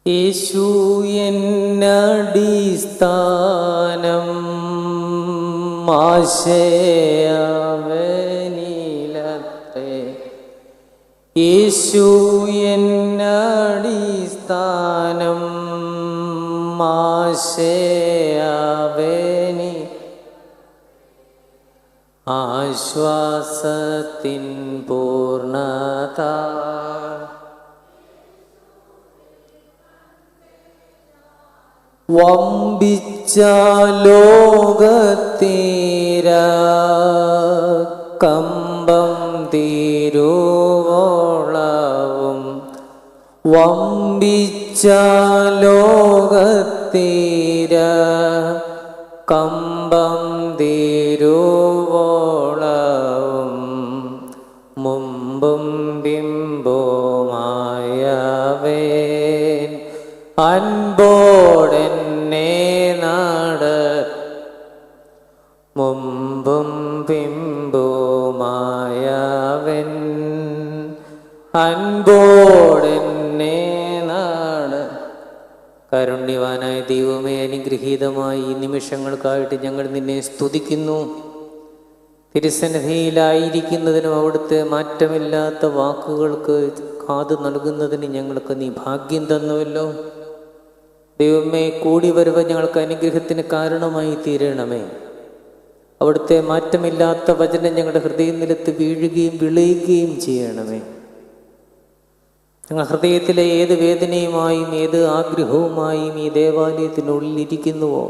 യേശു എന്നടിസ്ഥാനം ആശയവനിലത്രേ. യേശു എന്നടിസ്ഥാനം ആശയവനി ആശ്വാസത്തിൻ പൂർണ്ണത. വമ്പിച്ച ലോകത്തീര കമ്പം തീരുവോളവും വമ്പിച്ച ലോകത്തീര കമ്പം തീരുവോളവും മുമ്പും ബിംബവുമായവൻ അൻപോടെന്നെ നാട മുമ്പും ബിംബവുമായവൻ അൻപോടെന്നെ നാട്. കാരുണ്യവാനായ ദൈവമേ, അനുഗ്രഹീതമായി ഈ നിമിഷങ്ങൾക്കായിട്ട് ഞങ്ങൾ നിന്നെ സ്തുതിക്കുന്നു. തിരുസന്നിധിയിലായിരിക്കുന്നതിനും അവിടുത്തെ മാറ്റമില്ലാത്ത വാക്കുകൾക്ക് കാത് നൽകുന്നതിന് ഞങ്ങൾക്ക് നീ ഭാഗ്യം തന്നുവല്ലോ. ദൈവമേ, കൂടി വരുവ ഞങ്ങൾക്ക് അനുഗ്രഹത്തിന് കാരണമായി തീരണമേ. അവിടുത്തെ മാറ്റമില്ലാത്ത വചനം ഞങ്ങളുടെ ഹൃദയം നിലത്ത് വീഴുകയും വിളയുകയും ചെയ്യണമേ. ഞങ്ങൾ ഹൃദയത്തിലെ ഏത് വേദനയുമായും ഏത് ആഗ്രഹവുമായും ഈ ദേവാലയത്തിനുള്ളിൽ ഇരിക്കുന്നുവോ,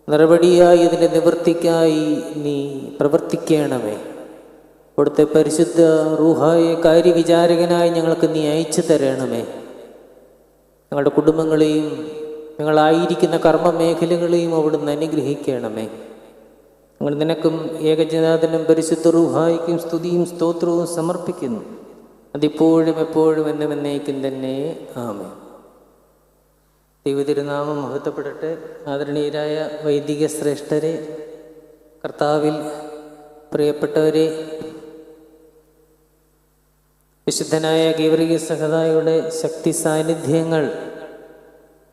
നടപടിയായി ഇതിൻ്റെ നിവൃത്തിക്കായി നീ പ്രവർത്തിക്കണമേ. അവിടുത്തെ പരിശുദ്ധ റൂഹായെ കാര്യവിചാരകനായി ഞങ്ങൾക്ക് നീ അയച്ചു തരണമേ. ഞങ്ങളുടെ കുടുംബങ്ങളെയും ഞങ്ങളായിരിക്കുന്ന കർമ്മ മേഖലകളെയും അവിടുന്ന് അനുഗ്രഹിക്കണമേ. ഞങ്ങൾ നിനക്കും ഏകജനാഥനും പരിശുദ്ധ റൂഹായിക്കും സ്തുതിയും സ്തോത്രവും സമർപ്പിക്കുന്നു. അതിപ്പോഴും എപ്പോഴും എന്നും എന്നേക്കും തന്നെ ആമേൻ. ദൈവതിരുനാമം മഹത്വപ്പെടട്ടെ. ആദരണീയരായ വൈദിക ശ്രേഷ്ഠരെ, കർത്താവിൽ പ്രിയപ്പെട്ടവരെ, വിശുദ്ധനായ ഗീവർഗീസ് സഹദായുടെ ശക്തി സാന്നിധ്യങ്ങൾ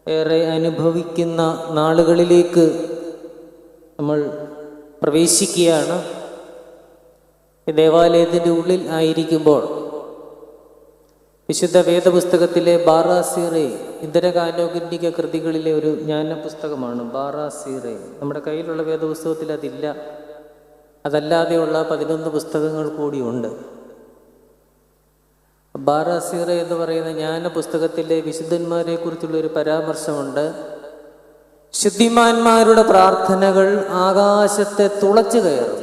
ഏറെ അനുഭവിക്കുന്ന നാളുകളിലേക്ക് നമ്മൾ പ്രവേശിക്കുകയാണ്. ഈ ദേവാലയത്തിൻ്റെ ഉള്ളിൽ ആയിരിക്കുമ്പോൾ വിശുദ്ധ വേദപുസ്തകത്തിലെ ബാറാസീറെ ഇതരകാലോകന്യക കൃതികളിലെ ഒരു ജ്ഞാന പുസ്തകമാണ് ബാറാസീറെ. നമ്മുടെ കയ്യിലുള്ള വേദപുസ്തകത്തിൽ അതില്ല. അതല്ലാതെയുള്ള 11 പുസ്തകങ്ങൾ കൂടിയുണ്ട്. ബാറാസീറെ എന്ന് പറയുന്ന ജ്ഞാന പുസ്തകത്തിലെ വിശുദ്ധന്മാരെ കുറിച്ചുള്ളൊരു പരാമർശമുണ്ട്. ശുദ്ധിമാന്മാരുടെ പ്രാർത്ഥനകൾ ആകാശത്തെ തുളച്ചു കയറും.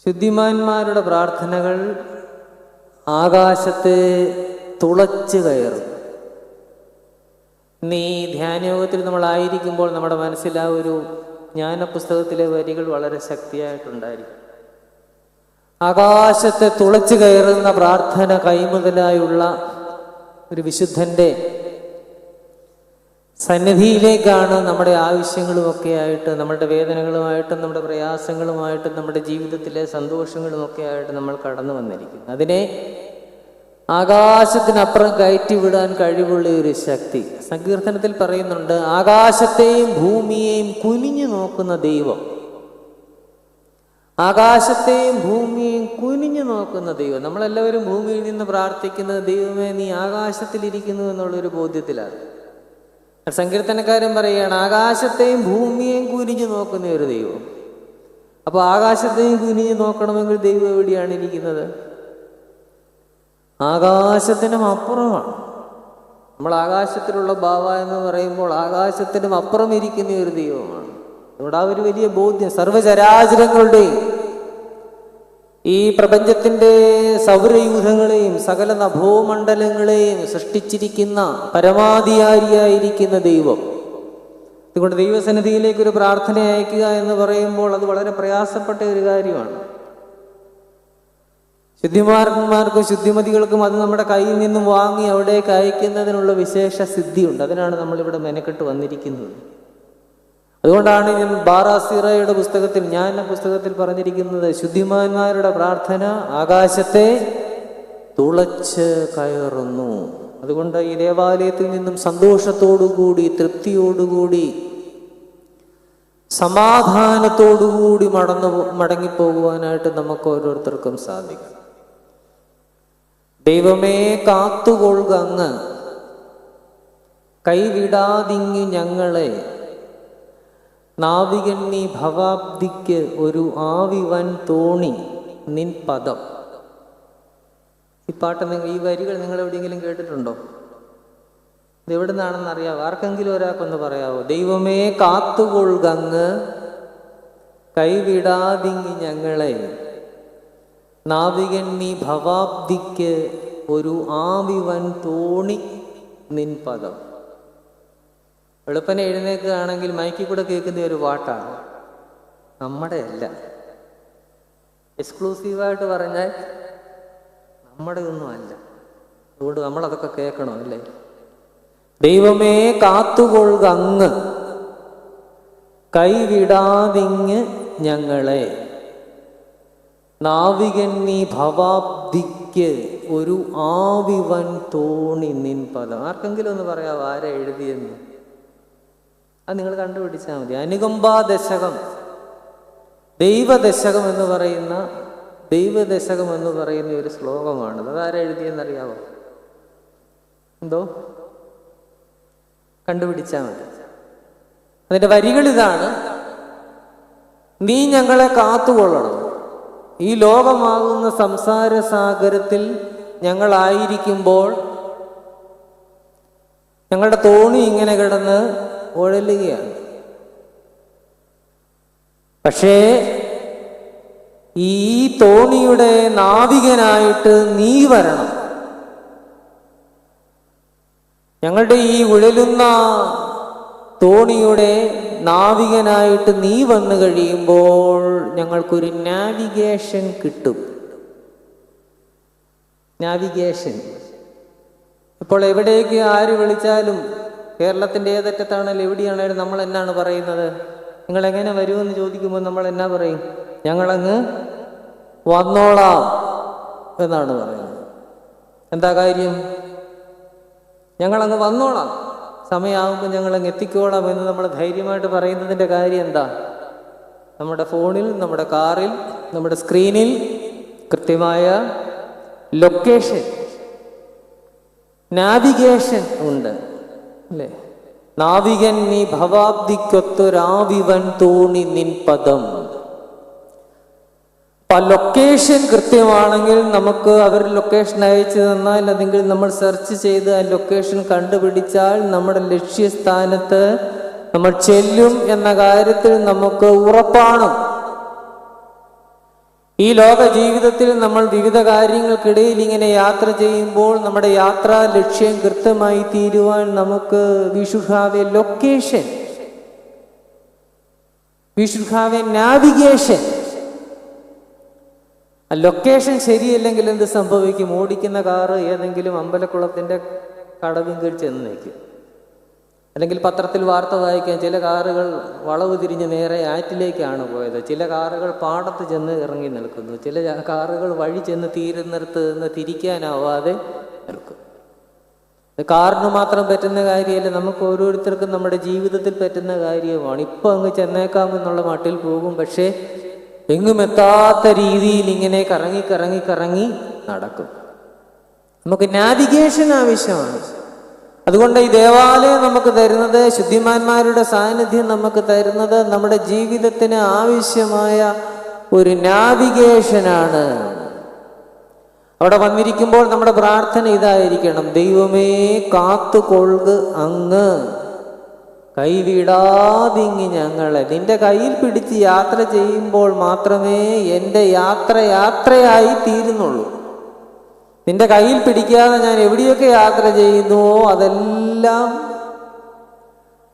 ശുദ്ധിമാന്മാരുടെ പ്രാർത്ഥനകൾ ആകാശത്തെ തുളച്ചു കയറും. ഇന്ന് ഈ ധ്യാനയോഗത്തിൽ നമ്മളായിരിക്കുമ്പോൾ നമ്മുടെ മനസ്സിൽ ആ ഒരു ജ്ഞാന പുസ്തകത്തിലെ വരികൾ വളരെ ശക്തിയായിട്ടുണ്ടായിരിക്കും. ആകാശത്തെ തുളച്ചു കയറുന്ന പ്രാർത്ഥന കൈമുതലായുള്ള ഒരു വിശുദ്ധൻ്റെ സന്നിധിയിലേക്കാണ് നമ്മുടെ ആവശ്യങ്ങളുമൊക്കെ ആയിട്ട്, നമ്മുടെ വേദനകളുമായിട്ടും നമ്മുടെ പ്രയാസങ്ങളുമായിട്ടും നമ്മുടെ ജീവിതത്തിലെ സന്തോഷങ്ങളുമൊക്കെ ആയിട്ട് നമ്മൾ കടന്നു വന്നിരിക്കുന്നത്. അതിനെ ആകാശത്തിനപ്പുറം കയറ്റിവിടാൻ കഴിവുള്ള ഒരു ശക്തി സങ്കീർത്തനത്തിൽ പറയുന്നുണ്ട്. ആകാശത്തെയും ഭൂമിയെയും കുനിഞ്ഞു നോക്കുന്ന ദൈവം, ആകാശത്തെയും ഭൂമിയെയും കുനിഞ്ഞു നോക്കുന്ന ദൈവം. നമ്മളെല്ലാവരും ഭൂമിയിൽ നിന്ന് പ്രാർത്ഥിക്കുന്നത് ദൈവമേ നീ ആകാശത്തിലിരിക്കുന്നു എന്നുള്ളൊരു ബോധ്യത്തിലാണ്. സങ്കീർത്തനക്കാരൻ പറയുകയാണ് ആകാശത്തെയും ഭൂമിയെയും കുനിഞ്ഞു നോക്കുന്ന ഒരു ദൈവം. അപ്പോൾ ആകാശത്തെയും കുനിഞ്ഞു നോക്കണമെങ്കിൽ ദൈവം എവിടെയാണ് ഇരിക്കുന്നത്? ആകാശത്തിനും അപ്പുറമാണ്. നമ്മൾ ആകാശത്തിലുള്ള ബാവ എന്ന് പറയുമ്പോൾ ആകാശത്തിനും അപ്പുറം ഇരിക്കുന്ന ഒരു ദൈവമാണ്. ഇവിടെ ആ ഒരു വലിയ ബോധ്യം, സർവചരാചരങ്ങളുടെയും ഈ പ്രപഞ്ചത്തിൻ്റെ സൗരയൂഥങ്ങളെയും സകല നഭോമണ്ഡലങ്ങളെയും സൃഷ്ടിച്ചിരിക്കുന്ന പരമാധികാരിയായിരിക്കുന്ന ദൈവം. അതുകൊണ്ട് ദൈവസന്നിധിയിലേക്ക് ഒരു പ്രാർത്ഥന അയക്കുക എന്ന് പറയുമ്പോൾ അത് വളരെ പ്രയാസപ്പെട്ട ഒരു കാര്യമാണ്. ശുദ്ധിമാന്മാർക്കും ശുദ്ധിമതികൾക്കും അത് നമ്മുടെ കയ്യിൽ നിന്നും വാങ്ങി അവിടേക്ക് അയക്കുന്നതിനുള്ള വിശേഷ സിദ്ധിയുണ്ട്. അതിനാണ് നമ്മളിവിടെ മെനക്കെട്ട് വന്നിരിക്കുന്നത്. അതുകൊണ്ടാണ് ഞാൻ ബാറാസീറയുടെ പുസ്തകത്തിൽ, ജ്ഞാന പുസ്തകത്തിൽ പറഞ്ഞിരിക്കുന്നത് ശുദ്ധിമാന്മാരുടെ പ്രാർത്ഥന ആകാശത്തെ തുളച്ച് കയറുന്നു. അതുകൊണ്ട് ഈ ദേവാലയത്തിൽ നിന്നും സന്തോഷത്തോടുകൂടി, തൃപ്തിയോടുകൂടി, സമാധാനത്തോടുകൂടി മടങ്ങിപ്പോകുവാനായിട്ട് നമുക്ക് ഓരോരുത്തർക്കും സാധിക്കും. ദൈവമേ കാത്തുകൊള്ളുക അങ്ങ്, കൈവിടാതിങ്ങി ഞങ്ങളെ. നാവികൻ നീ ഭവാബ്ദിക്ക് ഒരു ആവിവൻ തോണി നിൻ പദം. ഈ പാട്ട് ഈ വരികൾ നിങ്ങൾ എവിടെയെങ്കിലും കേട്ടിട്ടുണ്ടോ? ഇത് എവിടെ നിന്നാണെന്ന് അറിയാവോ? ആർക്കെങ്കിലും ഒരാൾക്കൊന്ന് പറയാവോ? ദൈവമേ കാത്തുകൊള്ളുക അങ്ങ്, കൈവിടാതിങ്ങി ഞങ്ങളെ. നാവികൻ നീ ഭവാബ്ദിക്ക് ഒരു ആവിവൻ തോണി നിൻ പദം. വെളുപ്പനെ എഴുന്നേൽക്കുകയാണെങ്കിൽ മൈക്കിൽ കൂടെ കേൾക്കുന്ന ഒരു പാട്ടാണ്, നമ്മുടെ അല്ല. എക്സ്ക്ലൂസീവായിട്ട് പറഞ്ഞാൽ നമ്മുടെ ഒന്നും അല്ല. അതുകൊണ്ട് നമ്മളതൊക്കെ കേൾക്കണം അല്ലേ? ദൈവമേ കാത്തുകൊള്ളുക അങ്ങ്, കൈവിടാതിങ്ങ് ഞങ്ങളെ. നാവികൻ നീ ഭവാബ്ദിക്ക് ഒരു ആവിവൻ തോണി നിൻ പദം. ആർക്കെങ്കിലും ഒന്ന് പറയാമോ ആരാ എഴുതിയെന്ന്? അത് നിങ്ങൾ കണ്ടുപിടിച്ചാൽ മതി. അനുകമ്പാ ദശകം, ദൈവദശകം എന്ന് പറയുന്ന ഒരു ശ്ലോകമാണ്. അതാരാ എഴുതിയെന്നറിയാവോ? എന്തോ? കണ്ടുപിടിച്ചാൽ മതി. അതിൻ്റെ വരികൾ ഇതാണ്: നീ ഞങ്ങളെ കാത്തുകൊള്ളണം. ഈ ലോകമാകുന്ന സംസാര സാഗരത്തിൽ ഞങ്ങളായിരിക്കുമ്പോൾ ഞങ്ങളുടെ തോണി ഇങ്ങനെ കിടന്ന് ഉഴലുകയാണ്. പക്ഷേ ഈ തോണിയുടെ നാവികനായിട്ട് നീ വരണം. ഞങ്ങളുടെ ഈ ഉഴലുന്ന തോണിയുടെ നാവികനായിട്ട് നീ വന്നു കഴിയുമ്പോൾ ഞങ്ങൾക്കൊരു നാവിഗേഷൻ കിട്ടും. നാവിഗേഷൻ. ഇപ്പോൾ എവിടേക്ക് ആര് വിളിച്ചാലും, കേരളത്തിൻ്റെ ഏതറ്റത്താണെങ്കിലും എവിടെയാണെങ്കിലും നമ്മൾ എന്നാണ് പറയുന്നത്? നിങ്ങൾ എങ്ങനെ വരുമെന്ന് ചോദിക്കുമ്പോൾ നമ്മൾ എന്നാ പറയും? ഞങ്ങളങ്ങ് വന്നോളാം എന്നാണ് പറയുന്നത്. എന്താ കാര്യം? ഞങ്ങളങ്ങ് വന്നോളാം, സമയമാകുമ്പോൾ ഞങ്ങളങ്ങ് എത്തിക്കോളാം എന്ന് നമ്മൾ ധൈര്യമായിട്ട് പറയുന്നതിൻ്റെ കാര്യം എന്താ? നമ്മുടെ ഫോണിൽ, നമ്മുടെ കാറിൽ, നമ്മുടെ സ്ക്രീനിൽ കൃത്യമായ ലൊക്കേഷൻ, നാവിഗേഷൻ ഉണ്ട് അല്ലേ? നാവികൻ നീ ഭവാബ്ദിക്കൊത്തൊരാവിവൻ തോണി നിൻ പദം. ലൊക്കേഷൻ കൃത്യമാണെങ്കിൽ നമുക്ക് അവർ ലൊക്കേഷൻ അയച്ചു തന്നാൽ, അല്ലെങ്കിൽ നമ്മൾ സെർച്ച് ചെയ്ത് ആ ലൊക്കേഷൻ കണ്ടുപിടിച്ചാൽ നമ്മുടെ ലക്ഷ്യസ്ഥാനത്ത് നമ്മൾ ചെല്ലും എന്ന കാര്യത്തിൽ നമുക്ക് ഉറപ്പാണ്. ഈ ലോക ജീവിതത്തിൽ നമ്മൾ വിവിധ കാര്യങ്ങൾക്കിടയിൽ ഇങ്ങനെ യാത്ര ചെയ്യുമ്പോൾ നമ്മുടെ യാത്രാ ലക്ഷ്യം കൃത്യമായി തീരുവാൻ നമുക്ക് we should have a location, we should have a navigation. ആ ലൊക്കേഷൻ ശരിയല്ലെങ്കിൽ എന്ത് സംഭവിക്കും? ഓടിക്കുന്ന കാറ് ഏതെങ്കിലും അമ്പലക്കുളത്തിൻ്റെ കടവിങ്കിൽ ചെന്ന് നിൽക്കും. അല്ലെങ്കിൽ പത്രത്തിൽ വാർത്ത വായിക്കാൻ, ചില കാറുകൾ വളവ് തിരിഞ്ഞ് നേരെ ആറ്റിലേക്കാണ് പോയത്, ചില കാറുകൾ പാടത്ത് ചെന്ന് ഇറങ്ങി നിൽക്കുന്നു, ചില കാറുകൾ വഴി ചെന്ന് തീരുന്നിടത്ത് നിന്ന് തിരിക്കാനാവാതെ നിൽക്കും. ഇത് കാറിന് മാത്രം പറ്റുന്ന കാര്യമല്ല, നമുക്ക് ഓരോരുത്തർക്കും നമ്മുടെ ജീവിതത്തിൽ പറ്റുന്ന കാര്യമാണ്. ഇപ്പം അങ്ങ് ചെന്നേക്കാമെന്നുള്ള മട്ടിൽ പോകും, പക്ഷേ എങ്ങും എത്താത്ത രീതിയിൽ ഇങ്ങനെ കറങ്ങി കറങ്ങി കറങ്ങി നടക്കും. നമുക്ക് നാവിഗേഷൻ ആവശ്യമാണ്. അതുകൊണ്ട് ഈ ദേവാലയം നമുക്ക് തരുന്നത്, ശുദ്ധിമാന്മാരുടെ സാന്നിധ്യം നമുക്ക് തരുന്നത് നമ്മുടെ ജീവിതത്തിന് ആവശ്യമായ ഒരു നാവിഗേഷനാണ്. അവിടെ വന്നിരിക്കുമ്പോൾ നമ്മുടെ പ്രാർത്ഥന ഇതായിരിക്കണം: ദൈവമേ കാത്തുകൊള്ളുക അങ്ങ്, കൈവിടാതിങ്ങി ഞങ്ങളെ. നിന്റെ കയ്യിൽ പിടിച്ച് യാത്ര ചെയ്യുമ്പോൾ മാത്രമേ എൻ്റെ യാത്രയായി തീരുന്നുള്ളൂ. നിന്റെ കയ്യിൽ പിടിക്കാതെ ഞാൻ എവിടെയൊക്കെ യാത്ര ചെയ്യുന്നുവോ അതെല്ലാം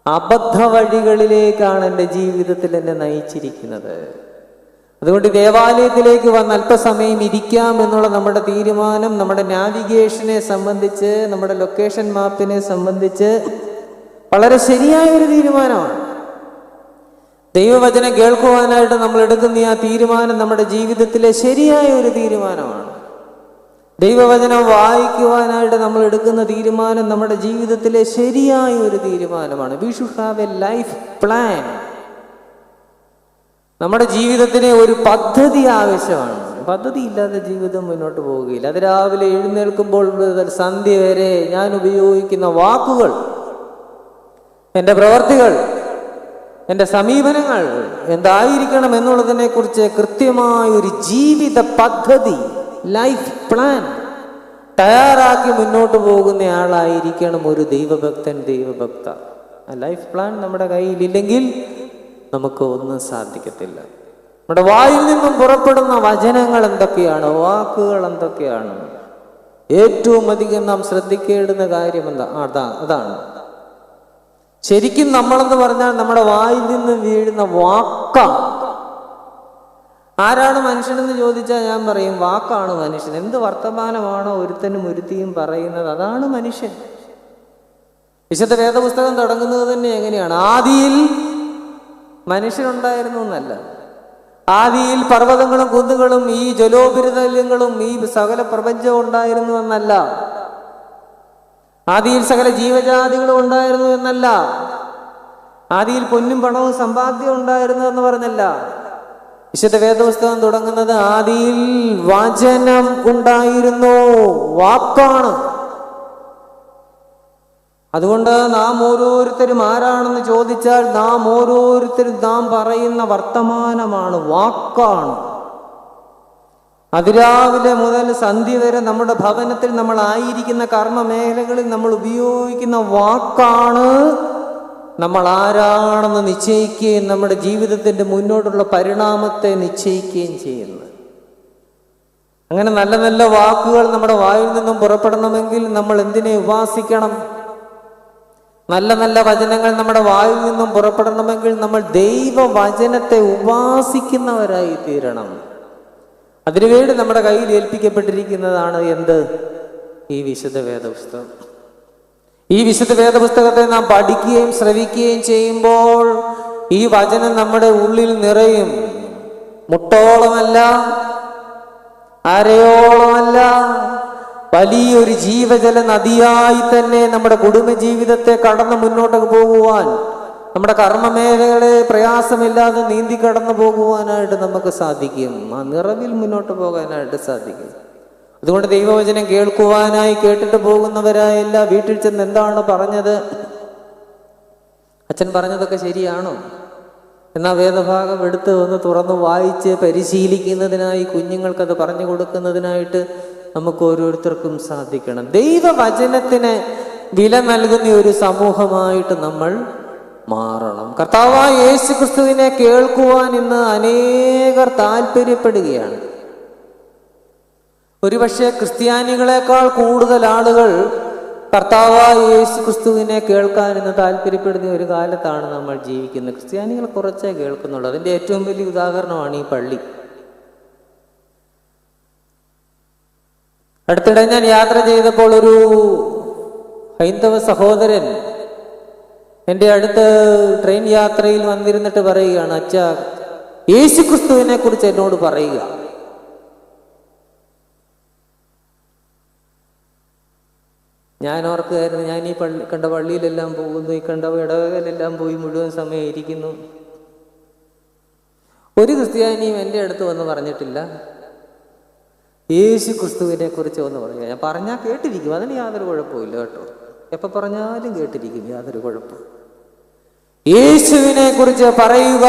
അബദ്ധ വഴികളിലേക്കാണ് എൻ്റെ ജീവിതത്തിൽ എന്നെ നയിച്ചിരിക്കുന്നത്. അതുകൊണ്ട് ദേവാലയത്തിലേക്ക് വന്ന് അല്പസമയം ഇരിക്കാം എന്നുള്ള നമ്മുടെ തീരുമാനം നമ്മുടെ നാവിഗേഷനെ സംബന്ധിച്ച്, നമ്മുടെ ലൊക്കേഷൻ മാപ്പിനെ സംബന്ധിച്ച് വളരെ ശരിയായ ഒരു തീരുമാനമാണ്. ദൈവവചനം കേൾക്കുവാനായിട്ട് നമ്മൾ എടുക്കുന്ന ആ തീരുമാനം നമ്മുടെ ജീവിതത്തിലെ ശരിയായ ഒരു തീരുമാനമാണ്. ദൈവവചനം വായിക്കുവാനായിട്ട് നമ്മൾ എടുക്കുന്ന തീരുമാനം നമ്മുടെ ജീവിതത്തിലെ ശരിയായ ഒരു തീരുമാനമാണ്. We should have A life plan. നമ്മുടെ ജീവിതത്തിന് ഒരു പദ്ധതി ആവശ്യമാണ്. പദ്ധതി ഇല്ലാതെ ജീവിതം മുന്നോട്ട് പോവുകയില്ല. അത് രാവിലെ എഴുന്നേൽക്കുമ്പോൾ മുതൽ സന്ധ്യ വരെ ഞാൻ ഉപയോഗിക്കുന്ന വാക്കുകൾ, എൻ്റെ പ്രവർത്തികൾ, എൻ്റെ സമീപനങ്ങൾ എന്തായിരിക്കണം എന്നുള്ളതിനെ കുറിച്ച് കൃത്യമായ ഒരു ജീവിത പദ്ധതി, ലൈഫ് പ്ലാൻ തയ്യാറാക്കി മുന്നോട്ട് പോകുന്ന ആളായിരിക്കണം ഒരു ദൈവഭക്തൻ, ദൈവഭക്ത. ആ ലൈഫ് പ്ലാൻ നമ്മുടെ കയ്യിലില്ലെങ്കിൽ നമുക്ക് ഒന്നും സാധിക്കത്തില്ല. നമ്മുടെ വായിൽ നിന്നും പുറപ്പെടുന്ന വചനങ്ങൾ എന്തൊക്കെയാണ്, വാക്കുകൾ എന്തൊക്കെയാണ്, ഏറ്റവും അധികം നാം ശ്രദ്ധിക്കേണ്ടുന്ന കാര്യം അതാണ്. ശരിക്കും നമ്മളെന്ന് പറഞ്ഞാൽ നമ്മുടെ വായിൽ നിന്ന് വീഴുന്ന വാക്കാണ്. ആരാണ് മനുഷ്യനെന്ന് ചോദിച്ചാൽ ഞാൻ പറയും വാക്കാണ് മനുഷ്യൻ. എന്ത് വർത്തമാനമാണോ ഒരുത്തനും ഒരുത്തിയും പറയുന്നത്, അതാണ് മനുഷ്യൻ. വിശുദ്ധ വേദപുസ്തകം തുടങ്ങുന്നത് തന്നെ എങ്ങനെയാണ്? ആദിയിൽ മനുഷ്യനുണ്ടായിരുന്നു എന്നല്ല. ആദിയിൽ പർവ്വതങ്ങളും കുന്നുകളും ഈ ജലോപരിതലങ്ങളും ഈ സകല പ്രപഞ്ചവും ഉണ്ടായിരുന്നു എന്നല്ല. ആദിയിൽ സകല ജീവജാതികളും ഉണ്ടായിരുന്നു എന്നല്ല. ആദിയിൽ പൊന്നും പണവും സമ്പാദ്യം ഉണ്ടായിരുന്നു എന്ന് പറഞ്ഞല്ല. വിശുദ്ധ വേദപുസ്തകം തുടങ്ങുന്നത് ആദിയിൽ വചനം ഉണ്ടായിരുന്നു, വാക്കാണ്. അതുകൊണ്ട് നാം ഓരോരുത്തരും ആരാണെന്ന് ചോദിച്ചാൽ നാം ഓരോരുത്തരും നാം പറയുന്ന വർത്തമാനമാണ്, വാക്കാണ്. അതിരാവിലെ മുതൽ സന്ധ്യ വരെ നമ്മുടെ ഭവനത്തിൽ നമ്മൾ ആയിരിക്കുന്ന കർമ്മ മേഖലകളിൽ നമ്മൾ ഉപയോഗിക്കുന്ന വാക്കാണ് നമ്മൾ ആരാണെന്ന് നിശ്ചയിക്കുകയും നമ്മുടെ ജീവിതത്തിൻ്റെ മുന്നോട്ടുള്ള പരിണാമത്തെ നിശ്ചയിക്കുകയും ചെയ്യുന്നത്. അങ്ങനെ നല്ല നല്ല വാക്കുകൾ നമ്മുടെ വായിൽ നിന്നും പുറപ്പെടണമെങ്കിൽ നമ്മൾ എന്തിനെ ഉപാസിക്കണം? നല്ല നല്ല വചനങ്ങൾ നമ്മുടെ വായിൽ നിന്നും പുറപ്പെടണമെങ്കിൽ നമ്മൾ ദൈവവചനത്തെ ഉപാസിക്കുന്നവരായി തീരണം. അതിനുവേണ്ടി നമ്മുടെ കയ്യിൽ ഏൽപ്പിക്കപ്പെട്ടിരിക്കുന്നതാണ് എന്ത്? ഈ വിശുദ്ധ വേദപുസ്തകം. ഈ വിശുദ്ധ വേദപുസ്തകത്തെ നാം പഠിക്കുകയും ശ്രവിക്കുകയും ചെയ്യുമ്പോൾ ഈ വചനം നമ്മുടെ ഉള്ളിൽ നിറയും. മുട്ടോളമല്ല, അരയോളമല്ല, വലിയൊരു ജീവജല നദിയായി തന്നെ നമ്മുടെ കുടുംബജീവിതത്തെ കടന്ന് മുന്നോട്ട് പോകുവാൻ, നമ്മുടെ കർമ്മമേഖലകളെ പ്രയാസമില്ലാതെ നീന്തി കടന്നു പോകുവാനായിട്ട് നമുക്ക് സാധിക്കും. ആ നിറവിൽ മുന്നോട്ട് പോകാനായിട്ട് സാധിക്കും. അതുകൊണ്ട് ദൈവവചനം കേൾക്കുവാനായി കേട്ടിട്ട് പോകുന്നവരായല്ല വീട്ടിൽ ചെന്ന് എന്താണ് പറഞ്ഞത്, അച്ഛൻ പറഞ്ഞതൊക്കെ ശരിയാണോ, എന്നാൽ വേദഭാഗം എടുത്ത് ഒന്ന് തുറന്ന് വായിച്ച് പരിശീലിക്കുന്നതിനായി, കുഞ്ഞുങ്ങൾക്കത് പറഞ്ഞു കൊടുക്കുന്നതിനായിട്ട് നമുക്ക് ഓരോരുത്തർക്കും സാധിക്കണം. ദൈവവചനത്തിന് വില നൽകുന്ന ഒരു സമൂഹമായിട്ട് നമ്മൾ മാറണം. കർത്താവായ യേശു ക്രിസ്തുവിനെ കേൾക്കുവാൻ ഇന്ന് അനേകർ താല്പര്യപ്പെടുകയാണ്. ഒരുപക്ഷെ ക്രിസ്ത്യാനികളെക്കാൾ കൂടുതൽ ആളുകൾ കർത്താവായ യേശു ക്രിസ്തുവിനെ കേൾക്കാൻ ഇന്ന് താല്പര്യപ്പെടുന്ന ഒരു കാലത്താണ് നമ്മൾ ജീവിക്കുന്നത്. ക്രിസ്ത്യാനികൾ കുറച്ചേ കേൾക്കുന്നുള്ളൂ. അതിൻ്റെ ഏറ്റവും വലിയ ഉദാഹരണമാണ് ഈ പള്ളി. അടുത്തിടെ ഞാൻ യാത്ര ചെയ്തപ്പോൾ ഒരു ഹൈന്ദവ സഹോദരൻ എൻ്റെ അടുത്ത് ട്രെയിൻ യാത്രയിൽ വന്നിരുന്നിട്ട് പറയുകയാണ്, അച്ഛാ, യേശു ക്രിസ്തുവിനെ കുറിച്ച് എന്നോട് പറയുക. ഞാൻ ഓർക്കുകയായിരുന്നു, ഞാൻ ഈ കണ്ട പള്ളിയിലെല്ലാം പോകുന്നു, ഈ കണ്ട ഇടവകയിലെല്ലാം പോയി മുഴുവൻ സമയം ഇരിക്കുന്നു. ഒരു ക്രിസ്ത്യാനിയും എൻ്റെ അടുത്ത് വന്ന് പറഞ്ഞിട്ടില്ല യേശു ക്രിസ്തുവിനെ കുറിച്ച് ഒന്ന് പറയുക. ഞാൻ പറഞ്ഞാൽ കേട്ടിരിക്കും, അതിന് യാതൊരു കുഴപ്പമില്ല കേട്ടോ. എപ്പോൾ പറഞ്ഞാലും കേട്ടിരിക്കും, യാതൊരു കുഴപ്പം. യേശുവിനെ കുറിച്ച് പറയുക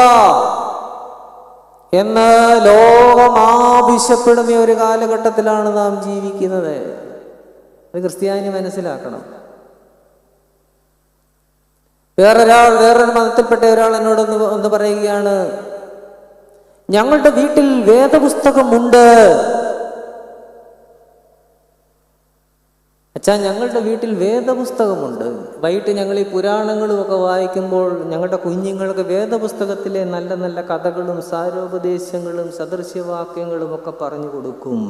എന്ന് ലോകം ആവശ്യപ്പെടുന്ന ഒരു കാലഘട്ടത്തിലാണ് നാം ജീവിക്കുന്നത്. അത് ക്രിസ്ത്യാനി മനസ്സിലാക്കണം. വേറൊരു മതത്തിൽപ്പെട്ട ഒരാൾ എന്നോട് ഒന്ന് പറയുകയാണ്, ഞങ്ങളുടെ വീട്ടിൽ വേദപുസ്തകമുണ്ട്. അച്ഛാ, ഞങ്ങളുടെ വീട്ടിൽ വേദപുസ്തകമുണ്ട്. വൈകിട്ട് ഞങ്ങൾ ഈ പുരാണങ്ങളും ഒക്കെ വായിക്കുമ്പോൾ ഞങ്ങളുടെ കുഞ്ഞുങ്ങൾക്ക് വേദപുസ്തകത്തിലെ നല്ല നല്ല കഥകളും സാരോപദേശങ്ങളും സദൃശ്യവാക്യങ്ങളും ഒക്കെ പറഞ്ഞു കൊടുക്കും.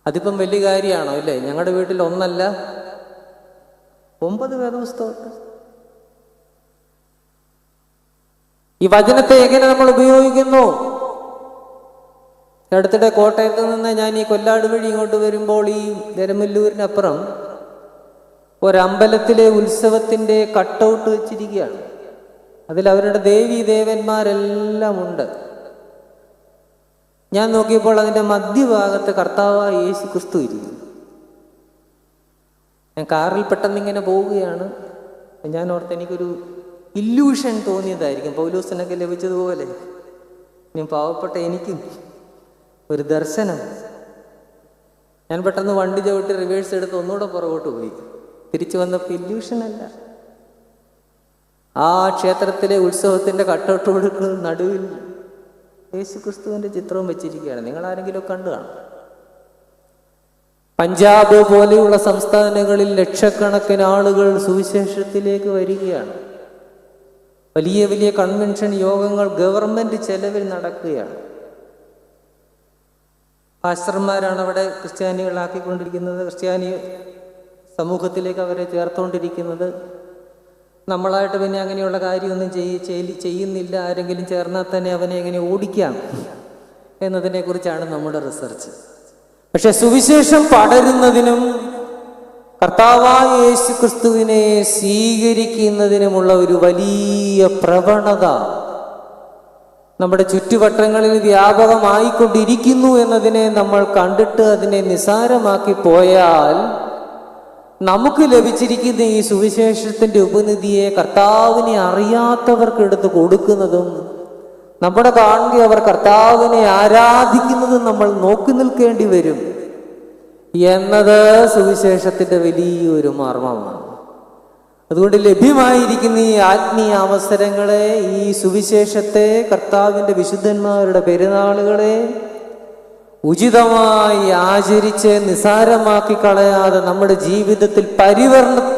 അതിപ്പം വലിയ കാര്യമാണോ? ഇല്ലേ? ഞങ്ങളുടെ വീട്ടിൽ ഒന്നല്ല 9 വേദപുസ്തകമുണ്ട്. ഈ വചനത്തെ എങ്ങനെ നമ്മൾ ഉപയോഗിക്കുന്നു? അടുത്തിടെ കോട്ടയത്ത് നിന്ന് ഞാൻ ഈ കൊല്ലാട് വഴി ഇങ്ങോട്ട് വരുമ്പോൾ ഈ എരമല്ലൂരിനപ്പുറം ഒരമ്പലത്തിലെ ഉത്സവത്തിൻ്റെ കട്ടൗട്ട് വെച്ചിരിക്കുകയാണ്. അതിൽ അവരുടെ ദേവീ ദേവന്മാരെല്ലാം ഉണ്ട്. ഞാൻ നോക്കിയപ്പോൾ അതിൻ്റെ മധ്യഭാഗത്ത് കർത്താവായ യേശു ക്രിസ്തു ഇരിക്കുന്നു. ഞാൻ കാറിൽ പെട്ടെന്ന് ഇങ്ങനെ പോവുകയാണ്. ഞാൻ ഓർത്ത് എനിക്കൊരു ഇല്യൂഷൻ തോന്നിയതായിരിക്കും, പൗലോസിനൊക്കെ ലഭിച്ചതുപോലെ ഞാൻ പാവപ്പെട്ട എനിക്കും ഒരു ദർശനം. ഞാൻ പെട്ടെന്ന് വണ്ടി ചവിട്ടി റിവേഴ്സ് എടുത്ത് ഒന്നുകൂടെ പുറകോട്ട് പോയി. തിരിച്ചു വന്നപ്പോൾ ഇല്യൂഷനല്ല, ആ ക്ഷേത്രത്തിലെ ഉത്സവത്തിൻ്റെ കട്ടൗട്ടോട് നടുവിൽ യേശു ക്രിസ്തുവിൻ്റെ ചിത്രവും വെച്ചിരിക്കുകയാണ്. നിങ്ങൾ ആരെങ്കിലും കണ്ടു കാണും. പഞ്ചാബ് പോലെയുള്ള സംസ്ഥാനങ്ങളിൽ ലക്ഷക്കണക്കിന് ആളുകൾ സുവിശേഷത്തിലേക്ക് വരികയാണ്. വലിയ വലിയ കൺവെൻഷൻ യോഗങ്ങൾ ഗവൺമെന്റ് ചെലവിൽ നടക്കുകയാണ്. പാസ്റ്റർമാരാണ് അവിടെ ക്രിസ്ത്യാനികളാക്കിക്കൊണ്ടിരിക്കുന്നത്, ക്രിസ്ത്യാനി സമൂഹത്തിലേക്ക് അവരെ ചേർത്തുകൊണ്ടിരിക്കുന്നത്. നമ്മളായിട്ട് പിന്നെ അങ്ങനെയുള്ള കാര്യമൊന്നും ചെയ്യുന്നില്ല. ആരെങ്കിലും ചേർന്നാൽ തന്നെ അവനെ എങ്ങനെ ഓടിക്കാം എന്നതിനെക്കുറിച്ചാണ് നമ്മുടെ റിസർച്ച്. പക്ഷെ സുവിശേഷം പടരുന്നതിനും കർത്താവായ യേശു ക്രിസ്തുവിനെ സ്വീകരിക്കുന്നതിനുമുള്ള ഒരു വലിയ പ്രവണത നമ്മുടെ ചുറ്റുവട്ടങ്ങളിൽ വ്യാപകമായിക്കൊണ്ടിരിക്കുന്നു എന്നതിനെ നമ്മൾ കണ്ടിട്ട് അതിനെ നിസ്സാരമാക്കി പോയാൽ നമുക്ക് ലഭിച്ചിരിക്കുന്ന ഈ സുവിശേഷത്തിൻ്റെ ഉപനിധിയെ കർത്താവിനെ അറിയാത്തവർക്ക് എടുത്ത് കൊടുക്കുന്നതും നമ്മുടെ കാണുക അവർ കർത്താവിനെ ആരാധിക്കുന്നതും നമ്മൾ നോക്കി നിൽക്കേണ്ടി വരും എന്നത് സുവിശേഷത്തിൻ്റെ വലിയൊരു മർമ്മമാണ്. അതുകൊണ്ട് ലഭ്യമായിരിക്കുന്ന ഈ ആത്മീയ അവസരങ്ങളെ, ഈ സുവിശേഷത്തെ, കർത്താവിൻ്റെ വിശുദ്ധന്മാരുടെ പെരുന്നാളുകളെ ഉചിതമായി ആചരിച്ച് നിസാരമാക്കി കളയാതെ നമ്മുടെ ജീവിതത്തിൽ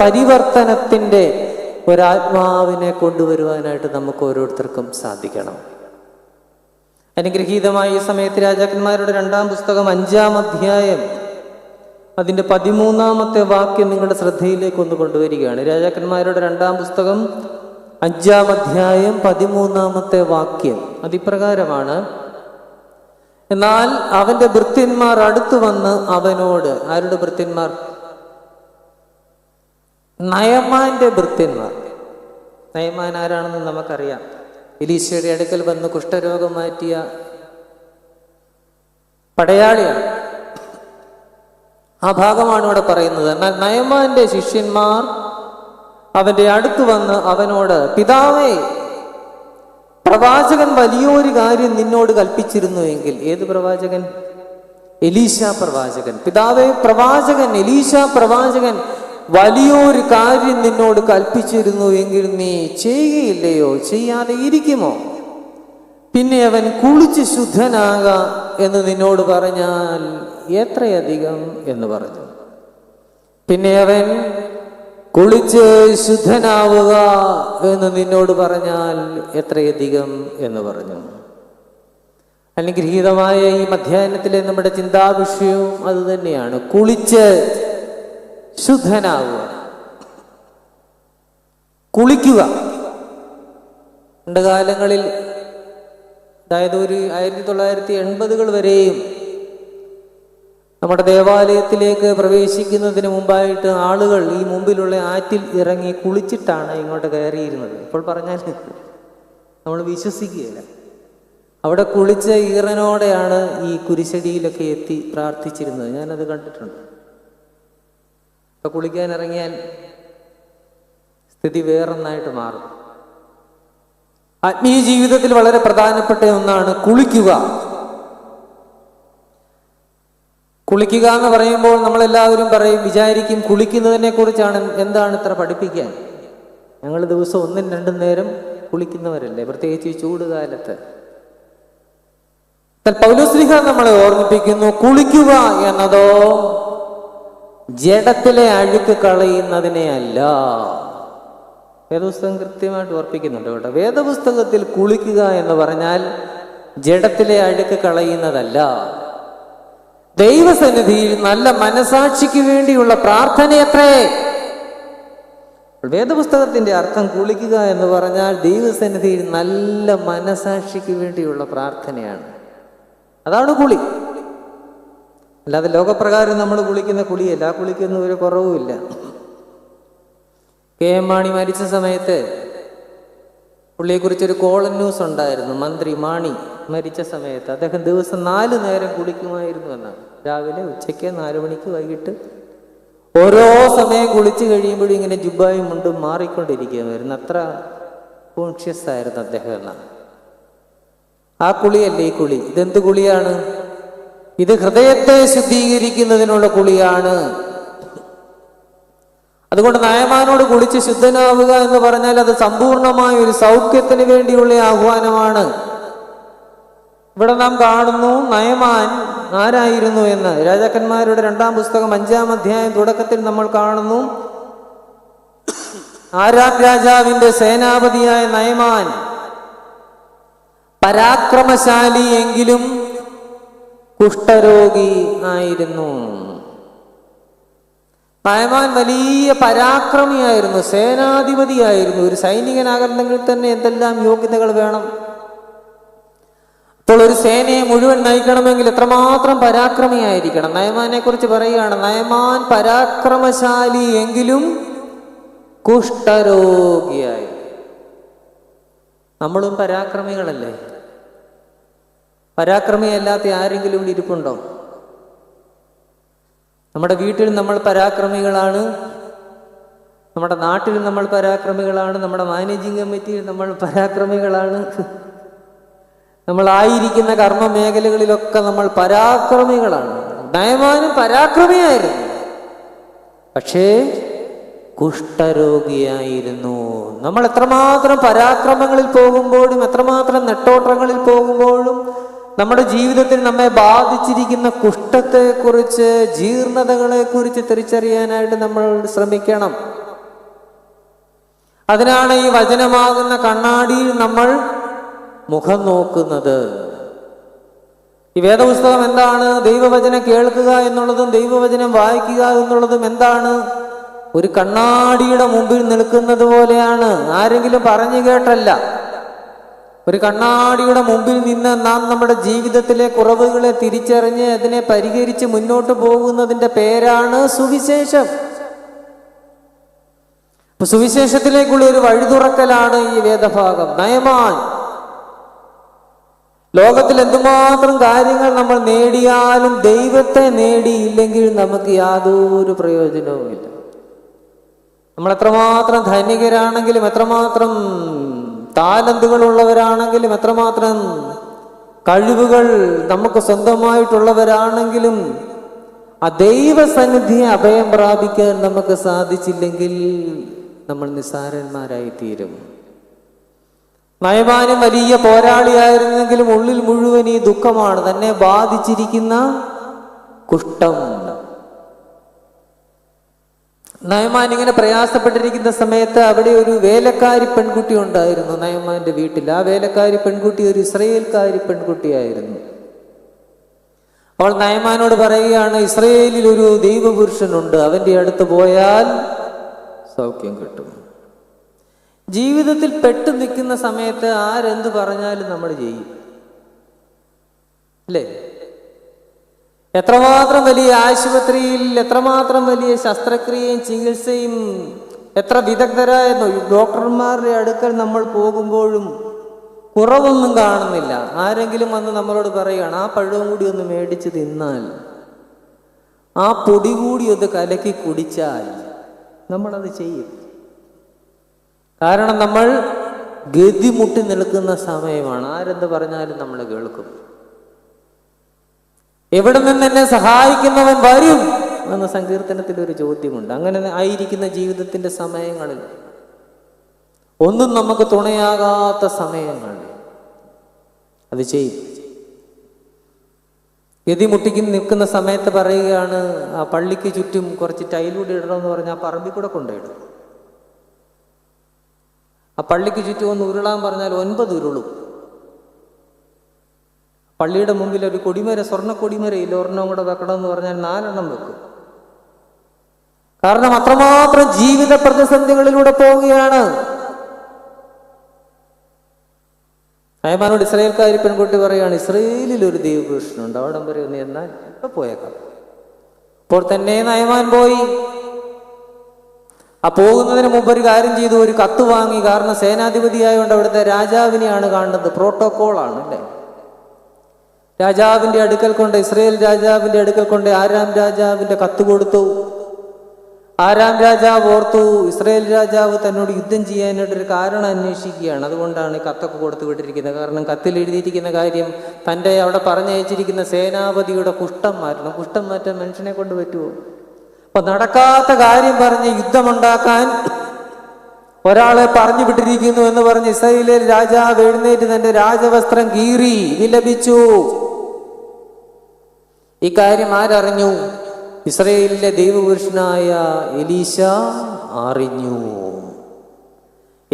പരിവർത്തനത്തിൻ്റെ ഒരാത്മാവിനെ കൊണ്ടുവരുവാനായിട്ട് നമുക്ക് ഓരോരുത്തർക്കും സാധിക്കണം. അനുഗ്രഹീതമായ ഈ സമയത്ത് രാജാക്കന്മാരുടെ 2-ാം പുസ്തകം 5-ാം അധ്യായം അതിൻ്റെ 13-ാമത്തെ വാക്യം നിങ്ങളുടെ ശ്രദ്ധയിലേക്ക് ഒന്ന് കൊണ്ടുവരികയാണ്. രാജാക്കന്മാരുടെ 2-ാം പുസ്തകം 5-ാം അധ്യായം 13-ാമത്തെ വാക്യം അതിപ്രകാരമാണ്: എന്നാൽ അവന്റെ ഭൃത്യന്മാർ അടുത്തു വന്ന് അവനോട്, ആരുടെ ഭൃത്യന്മാർ? നയമാന്റെ ഭൃത്യന്മാർ. നയമാൻ ആരാണെന്ന് നമുക്കറിയാം. എലീശയുടെ അടുക്കൽ വന്ന് കുഷ്ഠരോഗം മാറ്റിയ പടയാളിയാണ്. ആ ഭാഗമാണ് ഇവിടെ പറയുന്നത്. എന്നാൽ നയമാന്റെ ശിഷ്യന്മാർ അവന്റെ അടുത്ത് വന്ന് അവനോട്, പിതാവേ, പ്രവാചകൻ വലിയൊരു കാര്യം നിന്നോട് കൽപ്പിച്ചിരുന്നു എങ്കിൽ. ഏത് പ്രവാചകൻ? എലീശ പ്രവാചകൻ. പിതാവേ, പ്രവാചകൻ എലീശ പ്രവാചകൻ വലിയൊരു കാര്യം നിന്നോട് കൽപ്പിച്ചിരുന്നു എങ്കിൽ നീ ചെയ്യുകയില്ലയോ? ചെയ്യാതെ ഇരിക്കുമോ? പിന്നെ അവൻ കുളിച്ച് ശുദ്ധനാക എന്ന് നിന്നോട് പറഞ്ഞാൽ എത്രയധികം എന്ന് പറഞ്ഞു. പിന്നെ അവൻ കുളിച്ച് ശുദ്ധനാവുക എന്ന് നിന്നോട് പറഞ്ഞാൽ എത്രയധികം എന്ന് പറഞ്ഞു. അനുഗ്രഹീതമായ ഈ മധ്യാഹ്നത്തിലെ നമ്മുടെ ചിന്താവിഷയവും അത് തന്നെയാണ്. കുളിച്ച് ശുദ്ധനാവുക, കുളിക്കുക. പണ്ട് കാലങ്ങളിൽ, അതായത് ഒരു 1980 വരെയും നമ്മുടെ ദേവാലയത്തിലേക്ക് പ്രവേശിക്കുന്നതിന് മുമ്പായിട്ട് ആളുകൾ ഈ മുമ്പിലുള്ള ആറ്റിൽ ഇറങ്ങി കുളിച്ചിട്ടാണ് ഇങ്ങോട്ട് കയറിയിരുന്നത്. ഇപ്പോൾ പറഞ്ഞാൽ നമ്മൾ വിശ്വസിക്കുകയില്ല. അവിടെ കുളിച്ച ഈറനോടെയാണ് ഈ കുരിശടിയിലൊക്കെ എത്തി പ്രാർത്ഥിച്ചിരുന്നത്. ഞാനത് കണ്ടിട്ടുണ്ട്. ഇപ്പം കുളിക്കാൻ ഇറങ്ങിയാൽ സ്ഥിതി വേറൊന്നായിട്ട് മാറും. ആത്മീയ ജീവിതത്തിൽ വളരെ പ്രധാനപ്പെട്ട ഒന്നാണ് കുളിക്കുക. കുളിക്കുക എന്ന് പറയുമ്പോൾ നമ്മളെല്ലാവരും വിചാരിക്കും കുളിക്കുന്നതിനെ കുറിച്ചാണ്. എന്താണ് ഇത്ര പഠിപ്പിക്കാൻ? ഞങ്ങൾ ദിവസം 1-2 നേരം കുളിക്കുന്നവരല്ലേ, പ്രത്യേകിച്ച് ഈ ചൂടുകാലത്ത്. പൗലോസ്ലീഹ നമ്മളെ ഓർമ്മിപ്പിക്കുന്നു, കുളിക്കുക എന്നതോ ജഡത്തിലെ അഴുക്ക് കളയുന്നതിനെ അല്ല. വേദപുസ്തകം കൃത്യമായിട്ട് ഓർപ്പിക്കുന്നുണ്ട് കേട്ടോ. വേദപുസ്തകത്തിൽ കുളിക്കുക എന്ന് പറഞ്ഞാൽ ജഡത്തിലെ അഴുക്ക് കളയുന്നതല്ല. ദൈവസന്നിധിയിൽ നല്ല മനസാക്ഷിക്ക് വേണ്ടിയുള്ള പ്രാർത്ഥനയത്രേ. വേദപുസ്തകത്തിന്റെ അർത്ഥം കുളിക്കുക എന്ന് പറഞ്ഞാൽ ദൈവസന്നിധിയിൽ നല്ല മനസാക്ഷിക്ക് വേണ്ടിയുള്ള പ്രാർത്ഥനയാണ്. അതാണ് കുളി. അല്ലാതെ ലോകപ്രകാരം നമ്മൾ കുളിക്കുന്ന കുളിയല്ല. ആ കുളിക്കൊന്നും ഒരു കുറവുമില്ല. കെ എം മാണി മരിച്ച സമയത്ത് പുള്ളിയെക്കുറിച്ചൊരു കോളൻ ന്യൂസ് ഉണ്ടായിരുന്നു. മന്ത്രി മാണി മരിച്ച സമയത്ത് അദ്ദേഹം ദിവസം 4 നേരം കുളിക്കുമായിരുന്നു എന്നാണ്. രാവിലെ, ഉച്ചയ്ക്ക്, 4 മണിക്ക്, വൈകിട്ട്. ഓരോ സമയം കുളിച്ച് കഴിയുമ്പോഴും ഇങ്ങനെ ജുബായും മുണ്ടും മാറിക്കൊണ്ടിരിക്കുകയായിരുന്നു. അത്ര കോൺഷ്യസ് ആയിരുന്നു അദ്ദേഹം എന്നാണ്. ആ കുളിയല്ലേ ഈ കുളി? ഇതെന്ത് കുളിയാണ്? ഇത് ഹൃദയത്തെ ശുദ്ധീകരിക്കുന്നതിനുള്ള കുളിയാണ്. അതുകൊണ്ട് നയമാനോട് കുളിച്ച് ശുദ്ധനാവുക എന്ന് പറഞ്ഞാൽ അത് സമ്പൂർണമായ ഒരു സൗഖ്യത്തിന് വേണ്ടിയുള്ള ആഹ്വാനമാണ്. ഇവിടെ നാം കാണുന്നു നയമാൻ ആരായിരുന്നു എന്ന്. രാജാക്കന്മാരുടെ 2-ാം പുസ്തകം 5-ാം അധ്യായം തുടക്കത്തിൽ നമ്മൾ കാണുന്നു. ആരാം രാജാവിന്റെ സേനാപതിയായ നയമാൻ പരാക്രമശാലി എങ്കിലും കുഷ്ഠരോഗി ആയിരുന്നു. നയമാൻ വലിയ പരാക്രമിയായിരുന്നു, സേനാധിപതിയായിരുന്നു. ഒരു സൈനികനാകണമെങ്കിൽ തന്നെ എന്തെല്ലാം യോഗ്യതകൾ വേണം. അപ്പോൾ ഒരു സേനയെ മുഴുവൻ നയിക്കണമെങ്കിൽ എത്രമാത്രം പരാക്രമിയായിരിക്കണം. നയമാനെ കുറിച്ച് പറയുകയാണ്, നയമാൻ പരാക്രമശാലി എങ്കിലും കുഷ്ഠരോഗിയായി. നമ്മളും പരാക്രമികളല്ലേ? പരാക്രമിയല്ലാത്ത ആരെങ്കിലും ഇവിടെ ഇരിപ്പുണ്ടോ? നമ്മുടെ വീട്ടിൽ നമ്മൾ പരാക്രമികളാണ്, നമ്മുടെ നാട്ടിൽ നമ്മൾ പരാക്രമികളാണ്, നമ്മുടെ മാനേജിങ് കമ്മിറ്റിയിൽ നമ്മൾ പരാക്രമികളാണ്, നമ്മളായിരിക്കുന്ന കർമ്മ മേഖലകളിലൊക്കെ നമ്മൾ പരാക്രമികളാണ്. നയമാനും പരാക്രമിയായിരുന്നു, പക്ഷേ കുഷ്ഠരോഗിയായിരുന്നു. നമ്മൾ എത്രമാത്രം പരാക്രമങ്ങളിൽ പോകുമ്പോഴും എത്രമാത്രം നെട്ടോട്ടങ്ങളിൽ പോകുമ്പോഴും നമ്മുടെ ജീവിതത്തിൽ നമ്മെ ബാധിച്ചിരിക്കുന്ന കുഷ്ഠത്തെക്കുറിച്ച്, ജീർണതകളെക്കുറിച്ച് തിരിച്ചറിയാനായിട്ട് നമ്മൾ ശ്രമിക്കണം. അതിനാണ് ഈ വചനമാകുന്ന കണ്ണാടിയിൽ നമ്മൾ മുഖം നോക്കുന്നത്. ഈ വേദപുസ്തകം എന്താണ്? ദൈവവചനം കേൾക്കുക എന്നുള്ളതും ദൈവവചനം വായിക്കുക എന്നുള്ളതും എന്താണ്? ഒരു കണ്ണാടിയുടെ മുമ്പിൽ നിൽക്കുന്നത് പോലെയാണ്. ആരെങ്കിലും പറഞ്ഞു കേട്ടല്ല. ഒരു കണ്ണാടിയുടെ മുമ്പിൽ നിന്ന് നാം നമ്മുടെ ജീവിതത്തിലെ കുറവുകളെ തിരിച്ചറിഞ്ഞ് അതിനെ പരിഹരിച്ച് മുന്നോട്ട് പോകുന്നതിന്റെ പേരാണ് സുവിശേഷം. സുവിശേഷത്തിലേക്കുള്ള ഒരു വഴി തുറക്കലാണ് ഈ വേദഭാഗം. നയമാൻ ലോകത്തിൽ എന്തുമാത്രം കാര്യങ്ങൾ നമ്മൾ നേടിയാലും ദൈവത്തെ നേടിയില്ലെങ്കിൽ നമുക്ക് യാതൊരു പ്രയോജനവുമില്ല. നമ്മൾ എത്രമാത്രം ധനികരാണെങ്കിലും, എത്രമാത്രം താലന്തുകൾ ഉള്ളവരാണെങ്കിലും, എത്രമാത്രം കഴിവുകൾ നമുക്ക് സ്വന്തമായിട്ടുള്ളവരാണെങ്കിലും ആ ദൈവസന്നിധിയെ അഭയം പ്രാപിക്കാൻ നമുക്ക് സാധിച്ചില്ലെങ്കിൽ നമ്മൾ നിസ്സാരന്മാരായി തീരും. നയമാനും വലിയ പോരാളിയായിരുന്നെങ്കിലും ഉള്ളിൽ മുഴുവൻ ഈ ദുഃഖമാണ്, തന്നെ ബാധിച്ചിരിക്കുന്ന കുഷ്ഠം. നയമാൻ ഇങ്ങനെ പ്രയാസപ്പെട്ടിരിക്കുന്ന സമയത്ത് അവിടെ ഒരു വേലക്കാരി പെൺകുട്ടി ഉണ്ടായിരുന്നു നയമാന്റെ വീട്ടിൽ. ആ വേലക്കാരി പെൺകുട്ടി ഒരു ഇസ്രയേൽക്കാരി പെൺകുട്ടിയായിരുന്നു. അവൾ നയമാനോട് പറയുകയാണ്, ഇസ്രയേലിൽ ഒരു ദൈവപുരുഷനുണ്ട്, അവന്റെ അടുത്ത് പോയാൽ സൗഖ്യം കിട്ടും. ജീവിതത്തിൽ പെട്ടു നിൽക്കുന്ന സമയത്ത് ആരെന്ത് പറഞ്ഞാലും നമ്മൾ ചെയ്യും, അല്ലേ? എത്രമാത്രം വലിയ ആശുപത്രിയിൽ, എത്രമാത്രം വലിയ ശസ്ത്രക്രിയയും ചികിത്സയും, എത്ര വിദഗ്ധരായ ഡോക്ടർമാരുടെ അടുക്കൽ നമ്മൾ പോകുമ്പോഴും കുറവൊന്നും കാണുന്നില്ല. ആരെങ്കിലും വന്ന് നമ്മളോട് പറയുകയാണ്, ആ പഴവും കൂടി ഒന്ന് മേടിച്ച് തിന്നാൽ, ആ പൊടി കൂടി ഒന്ന് കലക്കി കുടിച്ചാൽ, നമ്മളത് ചെയ്യും. കാരണം നമ്മൾ ഗതിമുട്ടി നിൽക്കുന്ന സമയമാണ്. ആരെന്ത് പറഞ്ഞാലും നമ്മൾ കേൾക്കും. എവിടെ നിന്ന് എന്നെ സഹായിക്കുന്നവൻ വരും എന്ന സങ്കീർത്തനത്തിൽ ഒരു ചോദ്യമുണ്ട്. അങ്ങനെ ആയിരിക്കുന്ന ജീവിതത്തിന്റെ സമയങ്ങളിൽ, ഒന്നും നമുക്ക് തുണയാകാത്ത സമയങ്ങൾ, അത് ചെയ്യും. ഗതിമുട്ടിക്ക് നിൽക്കുന്ന സമയത്ത് പറയുകയാണ്, ആ പള്ളിക്ക് ചുറ്റും കുറച്ച് ടൈലൂടെ ഇടണമെന്ന് പറഞ്ഞാൽ ആ പറമ്പിൽ കൂടെ കൊണ്ടിടും. ആ പള്ളിക്ക് ചുറ്റും ഒന്ന് ഉരുളാൻ പറഞ്ഞാൽ 9 ഉരുളും. പള്ളിയുടെ മുമ്പിൽ ഒരു കൊടിമര, സ്വർണ്ണ കൊടിമരയിൽ ഒരെണ്ണം കൂടെ വെക്കണമെന്ന് പറഞ്ഞാൽ 4 എണ്ണം വെക്കും. കാരണം അത്രമാത്രം ജീവിത പ്രതിസന്ധികളിലൂടെ പോവുകയാണ്. നയമാനോട് ഇസ്രായേൽക്കാരി പെൺകുട്ടി പറയുകയാണ്, ഇസ്രായേലിൽ ഒരു ദൈവപുരുഷനുണ്ട്, അവിടം വരെ ഒന്ന് എന്നാൽ ഇപ്പൊ പോയേക്കാം. അപ്പോൾ തന്നെ നയമാൻ പോയി. ആ പോകുന്നതിന് മുമ്പ് ഒരു കാര്യം ചെയ്തു, ഒരു കത്ത് വാങ്ങി. കാരണം സേനാധിപതിയായതുകൊണ്ട് അവിടുത്തെ രാജാവിനെയാണ് കാണുന്നത്, പ്രോട്ടോകോളാണ് അല്ലേ. രാജാവിന്റെ അടുക്കൽ കൊണ്ട്, ഇസ്രായേൽ രാജാവിന്റെ അടുക്കൽ കൊണ്ട് ആരാം രാജാവിന്റെ കത്ത് കൊടുത്തു. ആരാം രാജാവ് ഓർത്തു, ഇസ്രായേൽ രാജാവ് തന്നോട് യുദ്ധം ചെയ്യാനായിട്ടൊരു കാരണം അന്വേഷിക്കുകയാണ്, അതുകൊണ്ടാണ് ഈ കത്തൊക്കെ കൊടുത്തു വിട്ടിരിക്കുന്നത്. കാരണം കത്തിൽ എഴുതിയിരിക്കുന്ന കാര്യം തൻ്റെ അവിടെ പറഞ്ഞയച്ചിരിക്കുന്ന സേനാപതിയുടെ കുഷ്ഠം മാറ്റണം. കുഷ്ഠം മാറ്റാൻ മനുഷ്യനെ കൊണ്ട് പറ്റുമോ? അപ്പൊ നടക്കാത്ത കാര്യം പറഞ്ഞ് യുദ്ധമുണ്ടാക്കാൻ ഒരാളെ പറഞ്ഞു വിട്ടിരിക്കുന്നു എന്ന് പറഞ്ഞ് ഇസ്രായേലിലെ രാജാവ് എഴുന്നേറ്റ് തന്റെ രാജവസ്ത്രം കീറി വിലപിച്ചു. ഈ കാര്യം ആരറിഞ്ഞു? ഇസ്രായേലിലെ ദൈവപുരുഷനായ എലീശ അറിഞ്ഞു.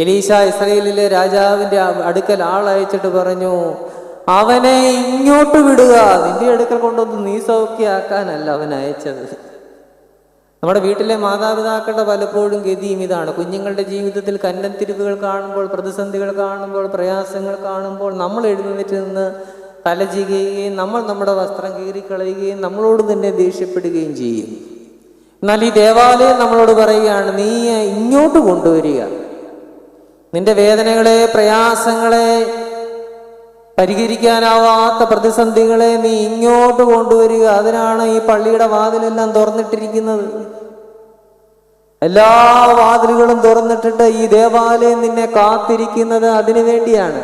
എലീശ ഇസ്രായേലിലെ രാജാവിന്റെ അടുക്കൽ ആളയച്ചിട്ട് പറഞ്ഞു, അവനെ ഇങ്ങോട്ട് വിടുക, നിന്റെ അടുക്കൽ കൊണ്ടൊന്ന് നീ സൗഖ്യമാക്കാനല്ല അവൻ അയച്ചത്. നമ്മുടെ വീട്ടിലെ മാതാപിതാക്കളുടെ പലപ്പോഴും ഗതിയും ഇതാണ്. കുഞ്ഞുങ്ങളുടെ ജീവിതത്തിൽ കന്നത്തിരിവുകൾ കാണുമ്പോൾ, പ്രതിസന്ധികൾ കാണുമ്പോൾ, പ്രയാസങ്ങൾ കാണുമ്പോൾ നമ്മൾ എഴുന്നേറ്റ് നിന്ന് തലചികയുകയും നമ്മൾ നമ്മുടെ വസ്ത്രം കീറിക്കളയുകയും നമ്മളോട് തന്നെ ദേഷ്യപ്പെടുകയും ചെയ്യും. എന്നാൽ ഈ ദേവാലയം നമ്മളോട് പറയുകയാണ്, നീ ഇങ്ങോട്ട് കൊണ്ടുവരിക, നിന്റെ വേദനകളെ, പ്രയാസങ്ങളെ, പരിഹരിക്കാനാവാത്ത പ്രതിസന്ധികളെ നീ ഇങ്ങോട്ട് കൊണ്ടുവരിക. അതിനാണ് ഈ പള്ളിയുടെ വാതിലെല്ലാം തുറന്നിട്ടിരിക്കുന്നത്. എല്ലാ വാതിലുകളും തുറന്നിട്ടിട്ട് ഈ ദേവാലയം നിന്നെ കാത്തിരിക്കുന്നത് അതിനു വേണ്ടിയാണ്.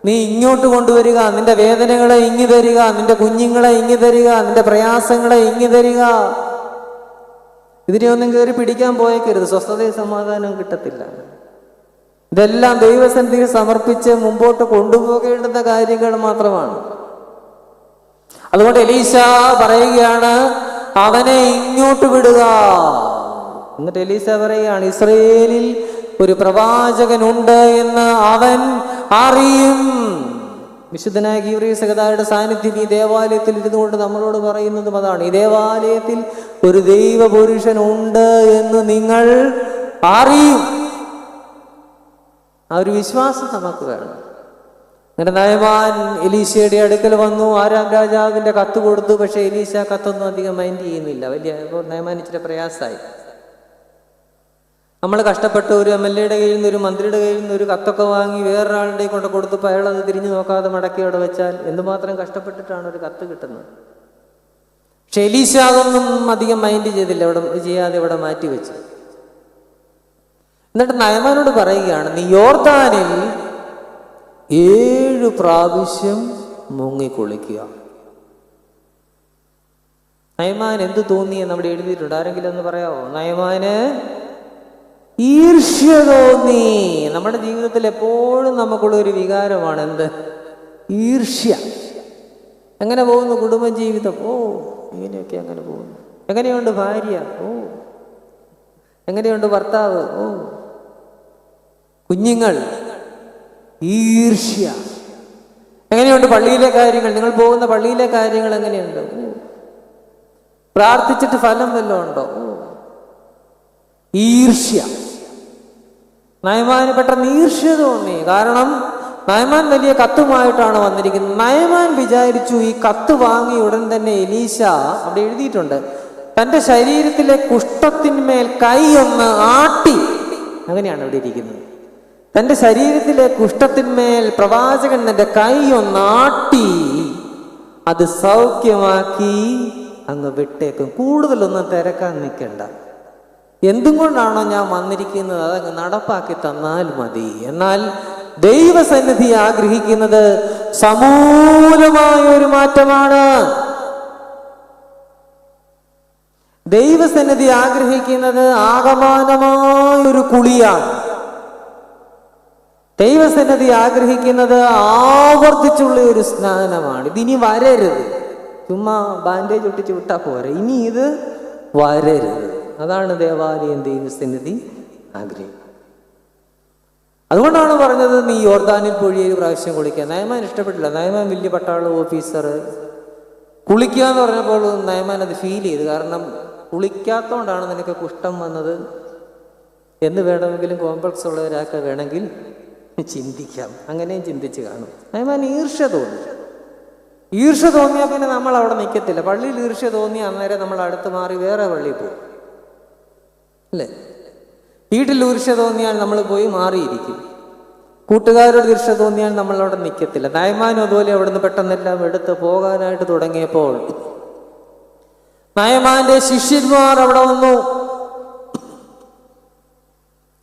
നീ ഇങ്ങോട്ട് കൊണ്ടുവരിക, നിന്റെ വേദനകളെ ഇങ്ങു തരിക, നിന്റെ കുഞ്ഞുങ്ങളെ ഇങ്ങു തരിക, നിന്റെ പ്രയാസങ്ങളെ ഇങ്ങു തരിക. ഇതിനെയൊന്നും കയറി പിടിക്കാൻ പോയേക്കരുത്, സ്വസ്ഥതയും സമാധാനവും കിട്ടത്തില്ല. ഇതെല്ലാം ദൈവസന്നിധിയിൽ സമർപ്പിച്ച് മുമ്പോട്ട് കൊണ്ടുപോകേണ്ടുന്ന കാര്യങ്ങൾ മാത്രമാണ്. അതുകൊണ്ട് എലീശ പറയുകയാണ്, അവനെ ഇങ്ങോട്ട് വിടുക. എന്നിട്ട് എലീശ പറയുകയാണ്, ഇസ്രായേലിൽ ഒരു പ്രവാചകനുണ്ട് എന്ന് അവൻ അറിയും. വിശുദ്ധനായ ഗീവറീസ് സഹദായുടെ സാന്നിധ്യം ഈ ദേവാലയത്തിൽ ഇരുന്നുകൊണ്ട് നമ്മളോട് പറയുന്നതും അതാണ്. ഈ ദേവാലയത്തിൽ ഒരു ദൈവപുരുഷനുണ്ട് എന്ന് നിങ്ങൾ അറിയും. ആ ഒരു വിശ്വാസം നമുക്ക് വേണം. അങ്ങനെ നയമാൻ എലീശയുടെ അടുക്കൽ വന്നു, ആരാം രാജാവിന്റെ കത്ത് കൊടുത്തു. പക്ഷെ എലീശ കത്തൊന്നും അധികം മൈൻഡ് ചെയ്യുന്നില്ല. നയമാൻ ഇച്ചിരി പ്രയാസമായി. നമ്മൾ കഷ്ടപ്പെട്ട് ഒരു MLA-യുടെ കയ്യിൽ നിന്ന്, ഒരു മന്ത്രിയുടെ കയ്യിൽ നിന്ന് ഒരു കത്തൊക്കെ വാങ്ങി വേറൊരാളുടെ കൊണ്ട് കൊടുത്തപ്പോൾ അയാൾ അത് തിരിഞ്ഞു നോക്കാതെ മടക്കി അവിടെ വെച്ചാൽ എന്തുമാത്രം കഷ്ടപ്പെട്ടിട്ടാണ് ഒരു കത്ത് കിട്ടുന്നത്. പക്ഷെ എലീശ അതൊന്നും അധികം മൈൻഡ് ചെയ്തില്ല, ചെയ്യാതെ ഇവിടെ മാറ്റി വെച്ചു. എന്നിട്ട് നയമാനോട് പറയുകയാണ്, നീ യോർദാനിൽ 7 പ്രാവശ്യം മുങ്ങിക്കുളിക്കുക. നയമാൻ എന്ത് തോന്നിയെന്ന് അവിടെ എഴുതിയിട്ടുണ്ട്, ആരെങ്കിലും ഒന്ന് പറയാമോ? നയമാന് ഈർഷ്യ തോന്നി. നമ്മുടെ ജീവിതത്തിൽ എപ്പോഴും നമുക്കുള്ള ഒരു വികാരമാണ് എന്ത്? ഈർഷ്യ. എങ്ങനെ പോകുന്നു കുടുംബജീവിതം? ഓ ഇങ്ങനെയൊക്കെ അങ്ങനെ പോകുന്നു. എങ്ങനെയുണ്ട് ഭാര്യ? ഓ എങ്ങനെയുണ്ട് ഭർത്താവ്? ഓ കുഞ്ഞുങ്ങൾ? ഈർഷ്യ. എങ്ങനെയുണ്ട് പള്ളിയിലെ കാര്യങ്ങൾ? നിങ്ങൾ പോകുന്ന പള്ളിയിലെ കാര്യങ്ങൾ എങ്ങനെയുണ്ട്? പ്രാർത്ഥിച്ചിട്ട് ഫലം വല്ലതും ഉണ്ടോ? ഈർഷ്യ. നയമാന് പെട്ടെന്ന് ഈർഷ്യ തോന്നി. കാരണം നയമാൻ വലിയ കത്തുമായിട്ടാണ് വന്നിരിക്കുന്നത്. നയമാൻ വിചാരിച്ചു ഈ കത്ത് വാങ്ങി ഉടൻ തന്നെ എലീശ, അവിടെ എഴുതിയിട്ടുണ്ട്, തൻ്റെ ശരീരത്തിലെ കുഷ്ഠത്തിന്മേൽ കൈ ഒന്ന് ആട്ടി. അങ്ങനെയാണ് ഇവിടെ ഇരിക്കുന്നത്. തൻ്റെ ശരീരത്തിലെ കുഷ്ഠത്തിന്മേൽ പ്രവാചകൻ തൻ്റെ കൈ ഒന്ന് ആട്ടി അത് സൗഖ്യമാക്കി അങ്ങ് വിട്ടേക്കും. കൂടുതലൊന്നും തിരക്കാൻ നിൽക്കണ്ട. എന്തും കൊണ്ടാണോ ഞാൻ വന്നിരിക്കുന്നത് അതങ്ങ് നടപ്പാക്കി തന്നാൽ മതി. എന്നാൽ ദൈവസന്നിധി ആഗ്രഹിക്കുന്നത് സമൂലമായ ഒരു മാറ്റമാണ്. ദൈവസന്നിധി ആഗ്രഹിക്കുന്നത് ആകമാനമായ ഒരു കുളിയാണ്. ദൈവസന്നിധി ആഗ്രഹിക്കുന്നത് ആവർത്തിച്ചുള്ള ഒരു സ്നാനമാണ്. ഇതിനി വരരുത്. ചുമ്മാ ബാൻഡേജ് ഒട്ടിച്ച് വിട്ടാൽ പോരെ, ഇനി ഇത് വരരുത്. അതാണ് ദേവാലയം ദൈവസന്നിധി ആഗ്രഹിക്കുന്നത്. അതുകൊണ്ടാണ് പറഞ്ഞത് നീ യോർദാനിൽ പോയി 7 പ്രാവശ്യം കുളിക്കുക. നയമാൻ ഇഷ്ടപ്പെട്ടില്ല. നയമാൻ വലിയ പട്ടാള ഓഫീസർ. കുളിക്കുക എന്ന് പറഞ്ഞപ്പോൾ നയമാൻ അത് ഫീൽ ചെയ്തു. കാരണം കുളിക്കാത്തതുകൊണ്ടാണ് നിനക്ക് കുഷ്ഠം വന്നത് എന്ന് വേണമെങ്കിലും കോംപ്ലക്സ് ഉള്ള ഒരാൾക്ക് വേണമെങ്കിൽ ചിന്തിക്കാം, അങ്ങനെയും ചിന്തിച്ച് കാണും. നയമാൻ ഈർഷ്യ തോന്നി. ഈർഷ്യ തോന്നിയാൽ പിന്നെ നമ്മൾ അവിടെ നിൽക്കത്തില്ല. പള്ളിയിൽ ഈർഷ്യ തോന്നിയാൽ അന്നേരം നമ്മൾ അടുത്ത് മാറി വേറെ പള്ളിയിൽ പോകും, അല്ലേ? വീട്ടിൽ ഈർഷ്യ തോന്നിയാൽ നമ്മൾ പോയി മാറിയിരിക്കും. കൂട്ടുകാരോട് ഈർഷ്യ തോന്നിയാൽ നമ്മളവിടെ നിൽക്കത്തില്ല. നയമാനും അതുപോലെ അവിടുന്ന് പെട്ടെന്നെല്ലാം എടുത്ത് പോകാനായിട്ട് തുടങ്ങിയപ്പോൾ നയമാന്റെ ശിഷ്യന്മാർ അവിടെ വന്നു.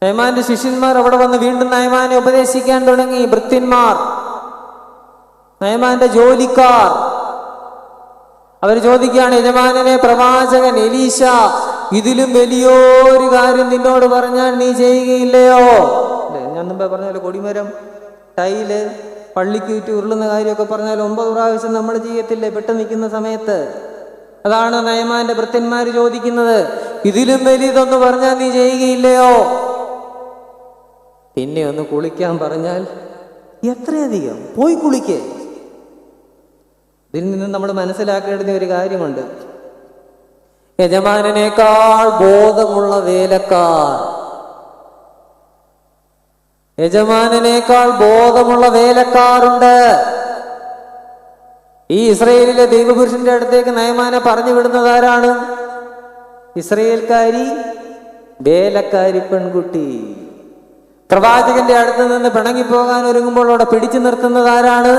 നയമാന്റെ ശിഷ്യന്മാർ അവിടെ വന്ന് വീണ്ടും നയമാനെ ഉപദേശിക്കാൻ തുടങ്ങി. ഭൃത്യന്മാർ, നയമാന്റെ ജോലിക്കാർ, അവർ ചോദിക്കുകയാണ്, യജമാനനെ, പ്രവാചകൻ എലീശ ഇതിലും വലിയൊരു കാര്യം നിന്നോട് പറഞ്ഞാൽ നീ ചെയ്യുകയില്ലയോ? അല്ലേ, ഞാൻ മുമ്പേ പറഞ്ഞ പോലെ കൊടിമരം, ടൈല്, പള്ളിക്ക് ചുറ്റി ഉരുളുന്ന കാര്യമൊക്കെ പറഞ്ഞാൽ 9 പ്രാവശ്യം നമ്മൾ ചെയ്യത്തില്ലേ പെട്ട് നിൽക്കുന്ന സമയത്ത്? അതാണ് നയമാന്റെ ഭൃത്യന്മാർ ചോദിക്കുന്നത്. ഇതിലും വലിയതൊന്ന് പറഞ്ഞാൽ നീ ചെയ്യുകയില്ലയോ? പിന്നെ ഒന്ന് കുളിക്കാൻ പറഞ്ഞാൽ എത്രയധികം, പോയി കുളിക്കേ. ഇതിൽ നിന്ന് നമ്മൾ മനസ്സിലാക്കേണ്ടുന്ന ഒരു കാര്യമുണ്ട്. യജമാനനേക്കാൾ ബോധമുള്ള വേലക്കാർ, യജമാനനേക്കാൾ ബോധമുള്ള വേലക്കാരുണ്ട്. ഈ ഇസ്രയേലിലെ ദൈവപുരുഷന്റെ അടുത്തേക്ക് നയമാനെ പറഞ്ഞു വിടുന്നത് ആരാണ്? ഇസ്രയേൽക്കാരി, വേലക്കാരി പെൺകുട്ടി. പ്രവാചകന്റെ അടുത്ത് നിന്ന് പിണങ്ങിപ്പോകാൻ ഒരുങ്ങുമ്പോൾ അവിടെ പിടിച്ചു നിർത്തുന്നത് ആരാണ്?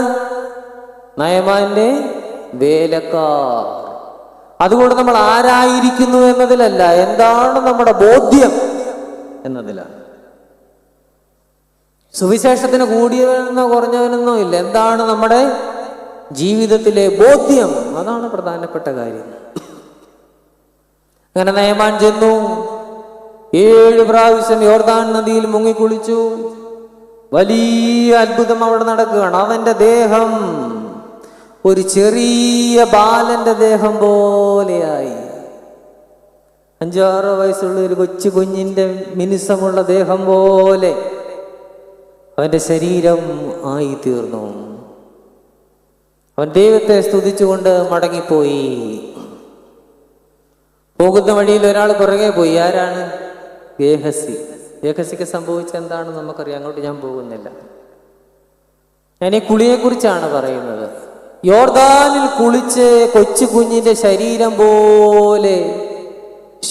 നയമാന്റെ വേലക്കാർ. അതുകൊണ്ട് നമ്മൾ ആരായിരിക്കുന്നു എന്നതിലല്ല, എന്താണ് നമ്മുടെ ബോധ്യം എന്നതിലാണ്. സുവിശേഷത്തിന് കൂടിയവനെന്നോ കുറഞ്ഞവനെന്നോ ഇല്ല, എന്താണ് നമ്മുടെ ജീവിതത്തിലെ ബോധ്യം, അതാണ് പ്രധാനപ്പെട്ട കാര്യം. അങ്ങനെ നയമാൻ ചെന്നു, 7 പ്രാവശ്യം യോർദാൻ നദിയിൽ മുങ്ങിക്കുളിച്ചു. വലിയ അത്ഭുതം അവിടെ നടക്കുകയാണ്. അവന്റെ ദേഹം ഒരു ചെറിയ ബാലന്റെ ദേഹം പോലെയായി. 5-6 വയസ്സുള്ള ഒരു കൊച്ചു കുഞ്ഞിന്റെ മിനുസമുള്ള ദേഹം പോലെ അവന്റെ ശരീരം ആയി തീർന്നു. അവൻ ദൈവത്തെ സ്തുതിച്ചുകൊണ്ട് മടങ്ങിപ്പോയി. പോകുന്ന വഴിയിൽ ഒരാൾ പുറകെ പോയി. ആരാണ്? ഗേഹസി. ഗേഹസിക്ക് സംഭവിച്ച എന്താണെന്ന് നമുക്കറിയാം, അങ്ങോട്ട് ഞാൻ പോകുന്നില്ല. ഞാൻ ഈ കുളിയെക്കുറിച്ചാണ് പറയുന്നത്. യോർദാനിൽ കുളിച്ച് കൊച്ചു കുഞ്ഞിന്റെ ശരീരം പോലെ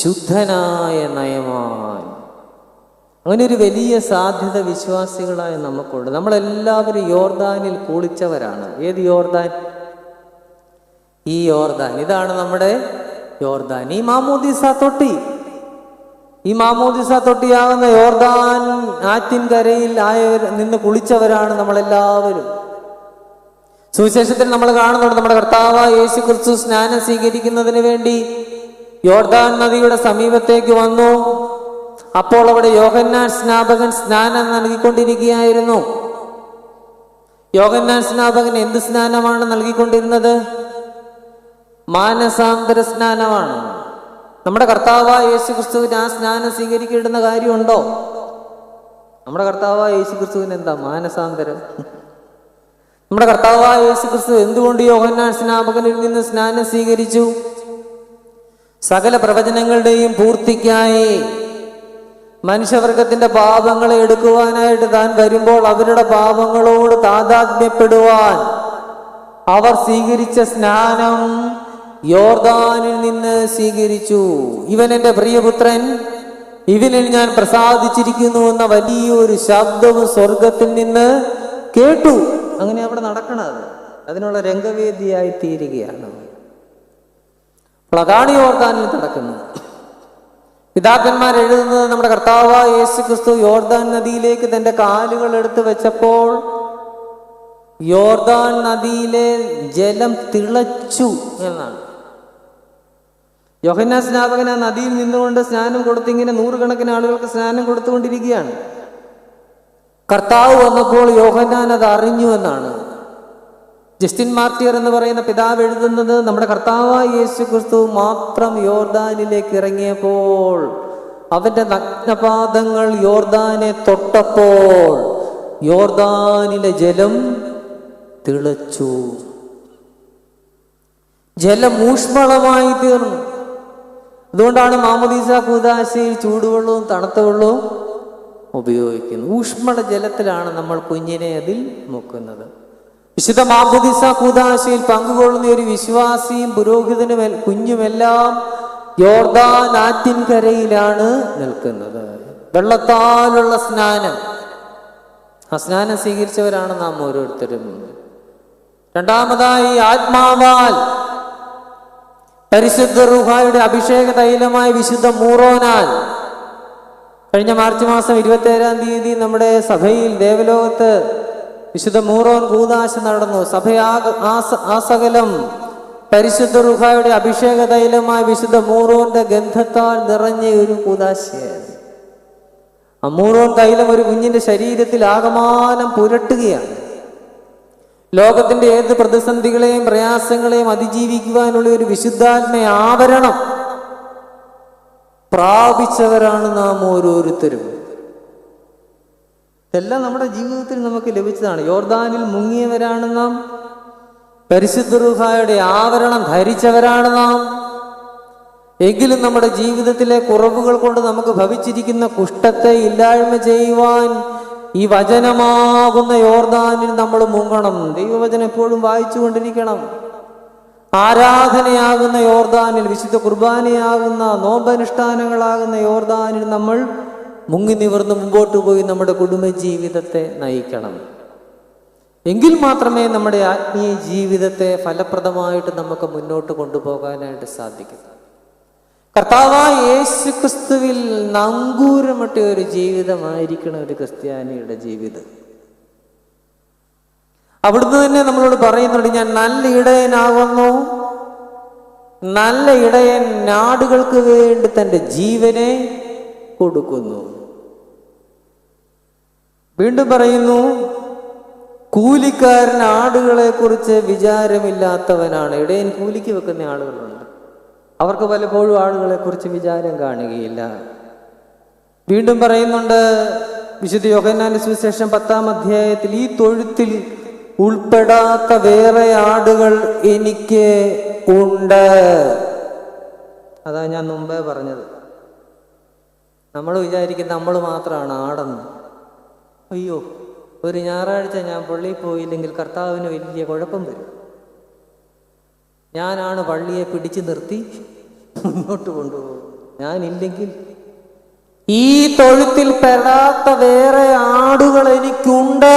ശുദ്ധനായ നയമാൻ. അങ്ങനെ ഒരു വലിയ സാധ്യത വിശ്വാസികളായ നമുക്കുണ്ട്. നമ്മളെല്ലാവരും യോർദാനിൽ കുളിച്ചവരാണ്. ഏത് യോർദാൻ? ഈ യോർദാൻ. ഇതാണ് നമ്മുടെ യോർദാൻ. ഈ മാമോദീസ തൊട്ടി, ഈ മാമോദീസ തൊട്ടിയാകുന്ന യോർദാൻ ആറ്റിൻകരയിൽ നിന്ന് കുളിച്ചവരാണ് നമ്മളെല്ലാവരും. സുവിശേഷത്തിൽ നമ്മൾ കാണുന്നുണ്ട്, നമ്മുടെ കർത്താവായ യേശു ക്രിസ്തു സ്നാനം സ്വീകരിക്കുന്നതിന് വേണ്ടി യോർദാൻ നദിയുടെ സമീപത്തേക്ക് വന്നു. അപ്പോൾ അവിടെ യോഹന്നാൻ സ്നാപകൻ സ്നാനം നൽകിക്കൊണ്ടിരിക്കുകയായിരുന്നു. യോഹന്നാൻ സ്നാപകൻ എന്ത് സ്നാനമാണ് നൽകിക്കൊണ്ടിരുന്നത്? മാനസാന്തര സ്നാനമാണ്. നമ്മുടെ കർത്താവായ യേശു ക്രിസ്തുവിന് ആ സ്നാനം സ്വീകരിക്കേണ്ടുന്ന കാര്യമുണ്ടോ? നമ്മുടെ കർത്താവായ യേശു ക്രിസ്തുവിന് എന്താ മാനസാന്തരം? നമ്മുടെ കർത്താവായ യേശു ക്രിസ്തു എന്തുകൊണ്ട് യോഹന്നാൻ സ്നാപകനിൽ നിന്ന് സ്നാനം സ്വീകരിച്ചു? സകല പ്രവചനങ്ങളുടെയും പൂർത്തിക്കായി മനുഷ്യവർഗത്തിന്റെ പാപങ്ങളെ എടുക്കുവാനായിട്ട് താൻ വരുമ്പോൾ അവരുടെ പാപങ്ങളോട് താതാത്മ്യപ്പെടുവാൻ അവർ സ്വീകരിച്ച സ്നാനം യോർദാനിൽ നിന്ന് സ്വീകരിച്ചു. ഇവൻ എൻ്റെ പ്രിയപുത്രൻ, ഇവനിൽ ഞാൻ പ്രസാദിച്ചിരിക്കുന്നു എന്ന വലിയൊരു ശബ്ദവും സ്വർഗത്തിൽ നിന്ന് കേട്ടു. അങ്ങനെ അവിടെ നടക്കണത്, അതിനുള്ള രംഗവേദിയായി തീരുകയാണ്. അപ്പോൾ അതാണ് യോർദാനിൽ നടക്കുന്നത്. പിതാക്കന്മാർ എഴുതുന്നത്, നമ്മുടെ കർത്താവായ യേശു ക്രിസ്തു യോർദാൻ നദിയിലേക്ക് തന്റെ കാലുകൾ എടുത്തു വെച്ചപ്പോൾ യോർദാൻ നദിയിലെ ജലം തിളച്ചു എന്നാണ്. യോഹന്നാൻ സ്നാപകൻ ആ നദിയിൽ നിന്നുകൊണ്ട് സ്നാനം കൊടുത്തിങ്ങനെ 100 കണക്കിന് ആളുകൾക്ക് സ്നാനം കൊടുത്തുകൊണ്ടിരിക്കുകയാണ്. കർത്താവ് വന്നപ്പോൾ യോഹന്നാൻ അത് അറിഞ്ഞു എന്നാണ് ജസ്റ്റിൻ മാർട്ടിയർ എന്ന് പറയുന്ന പിതാവ് എഴുതുന്നത്. നമ്മുടെ കർത്താവായ യേശു ക്രിസ്തു മാത്രം യോർദാനിലേക്ക് ഇറങ്ങിയപ്പോൾ അവന്റെ നഗ്നപാദങ്ങൾ യോർദാനെ തൊട്ടപ്പോൾ യോർദാനിലെ ജലം തിളച്ചു, ജലം ഊഷ്മളമായി തീർന്നു. അതുകൊണ്ടാണ് മാമോദീസ കൂദാശയിൽ ചൂടുവെള്ളവും തണുത്ത വെള്ളവും ഉപയോഗിക്കുന്നു. ഊഷ്മള ജലത്തിലാണ് നമ്മൾ കുഞ്ഞിനെ അതിൽ മുക്കുന്നത്. വിശുദ്ധ മാമോദീസ കൂദാശയിൽ പങ്കുകൊള്ളുന്ന ഒരു വിശ്വാസിയും പുരോഹിതനും കുഞ്ഞുമെല്ലാം യോർദാൻ ആറ്റിൻകരയിലാണ് നിൽക്കുന്നത്. വെള്ളത്താലുള്ള സ്നാനം, ആ സ്നാനം സ്വീകരിച്ചവരാണ് നാം ഓരോരുത്തരും. രണ്ടാമതായി ആത്മാവാൽ പരിശുദ്ധ റൂഹായുടെ അഭിഷേക തൈലമായ വിശുദ്ധ മൂറോനാൽ. കഴിഞ്ഞ മാർച്ച് മാസം 27-ാം തീയതി നമ്മുടെ സഭയിൽ ദേവലോകത്ത് വിശുദ്ധ മൂറോൻ കൂദാശ നടന്നു. സകലം പരിശുദ്ധ റൂഹായുടെ അഭിഷേക തൈലമായ വിശുദ്ധ മൂറോന്റെ ഗന്ധത്താൽ നിറഞ്ഞ ഒരു കൂദാശയാണ്. ആ മൂറോൻ തൈലം ഒരു കുഞ്ഞിന്റെ ശരീരത്തിൽ ആകമാനം പുരട്ടുകയാണ്. ലോകത്തിന്റെ ഏത് പ്രതിസന്ധികളെയും പ്രയാസങ്ങളെയും അതിജീവിക്കുവാനുള്ള ഒരു വിശുദ്ധാത്മ ആവരണം പ്രാപിച്ചവരാണ് നാം ഓരോരുത്തരും. ഇതെല്ലാം നമ്മുടെ ജീവിതത്തിൽ നമുക്ക് ലഭിച്ചതാണ്. യോർദാനിൽ മുങ്ങിയവരാണ് നാം. പരിശുദ്ധ റൂഹായുടെ ആവരണം ധരിച്ചവരാണ് നാം. എങ്കിലും നമ്മുടെ ജീവിതത്തിലെ കുറവുകൾ കൊണ്ട് നമുക്ക് ഭവിച്ചിരിക്കുന്ന കുഷ്ഠത്തെ ഇല്ലായ്മ ചെയ്യുവാൻ ഈ വചനമാകുന്ന യോർദാനിൽ നമ്മൾ മുങ്ങണം. ദൈവവചനം എപ്പോഴും വായിച്ചു കൊണ്ടിരിക്കണം. ആരാധനയാകുന്ന യോർദാനിൽ, വിശുദ്ധ കുർബാനയാകുന്ന, നോമ്പനുഷ്ഠാനങ്ങളാകുന്ന യോർദാനിൽ നമ്മൾ മുങ്ങി നിവർന്ന് മുമ്പോട്ട് പോയി നമ്മുടെ കുടുംബജീവിതത്തെ നയിക്കണം. എങ്കിൽ മാത്രമേ നമ്മുടെ ആത്മീയ ജീവിതത്തെ ഫലപ്രദമായിട്ട് നമുക്ക് മുന്നോട്ട് കൊണ്ടുപോകാനായിട്ട് സാധിക്കൂ. കർത്താവായ യേശു ക്രിസ്തുവിൽ നങ്കൂരമിട്ട ഒരു ജീവിതമായിരിക്കണം ഒരു ക്രിസ്ത്യാനിയുടെ ജീവിതം. അവിടുന്ന് തന്നെ നമ്മളോട് പറയുന്നുണ്ട്, ഞാൻ നല്ല ഇടയനാകുന്നു. നല്ല ഇടയൻ നാടുകൾക്ക് വേണ്ടി തൻ്റെ ജീവനെ കൊടുക്കുന്നു. വീണ്ടും പറയുന്നു, കൂലിക്കാരൻ ആടുകളെ കുറിച്ച് വിചാരമില്ലാത്തവനാണ്. ഇടയൻ കൂലിക്ക് വെക്കുന്ന ആളുകളുണ്ട്, അവർക്ക് പലപ്പോഴും ആളുകളെ കുറിച്ച് വിചാരം കാണുകയില്ല. വീണ്ടും പറയുന്നുണ്ട് വിശുദ്ധ യോഹന്നാന്റെ സുവിശേഷം 10-ാം അധ്യായത്തിൽ, ഈ തൊഴുത്തിൽ ഉൾപ്പെടാത്ത വേറെ ആടുകൾ എനിക്ക് ഉണ്ട്. അതാ ഞാൻ മുമ്പേ പറഞ്ഞത്. നമ്മൾ വിചാരിക്കുന്ന നമ്മൾ മാത്രമാണ് ആടെന്ന്. അയ്യോ, ഒരു ഞായറാഴ്ച ഞാൻ പള്ളിയിൽ പോയില്ലെങ്കിൽ കർത്താവിന് വലിയ കുഴപ്പം വരും. ഞാനാണ് പള്ളിയെ പിടിച്ചു നിർത്തി മുന്നോട്ട് കൊണ്ടുപോകും. ഞാനില്ലെങ്കിൽ ഈ തൊഴുത്തിൽ പെടാത്ത വേറെ ആടുകൾ എനിക്കുണ്ട്.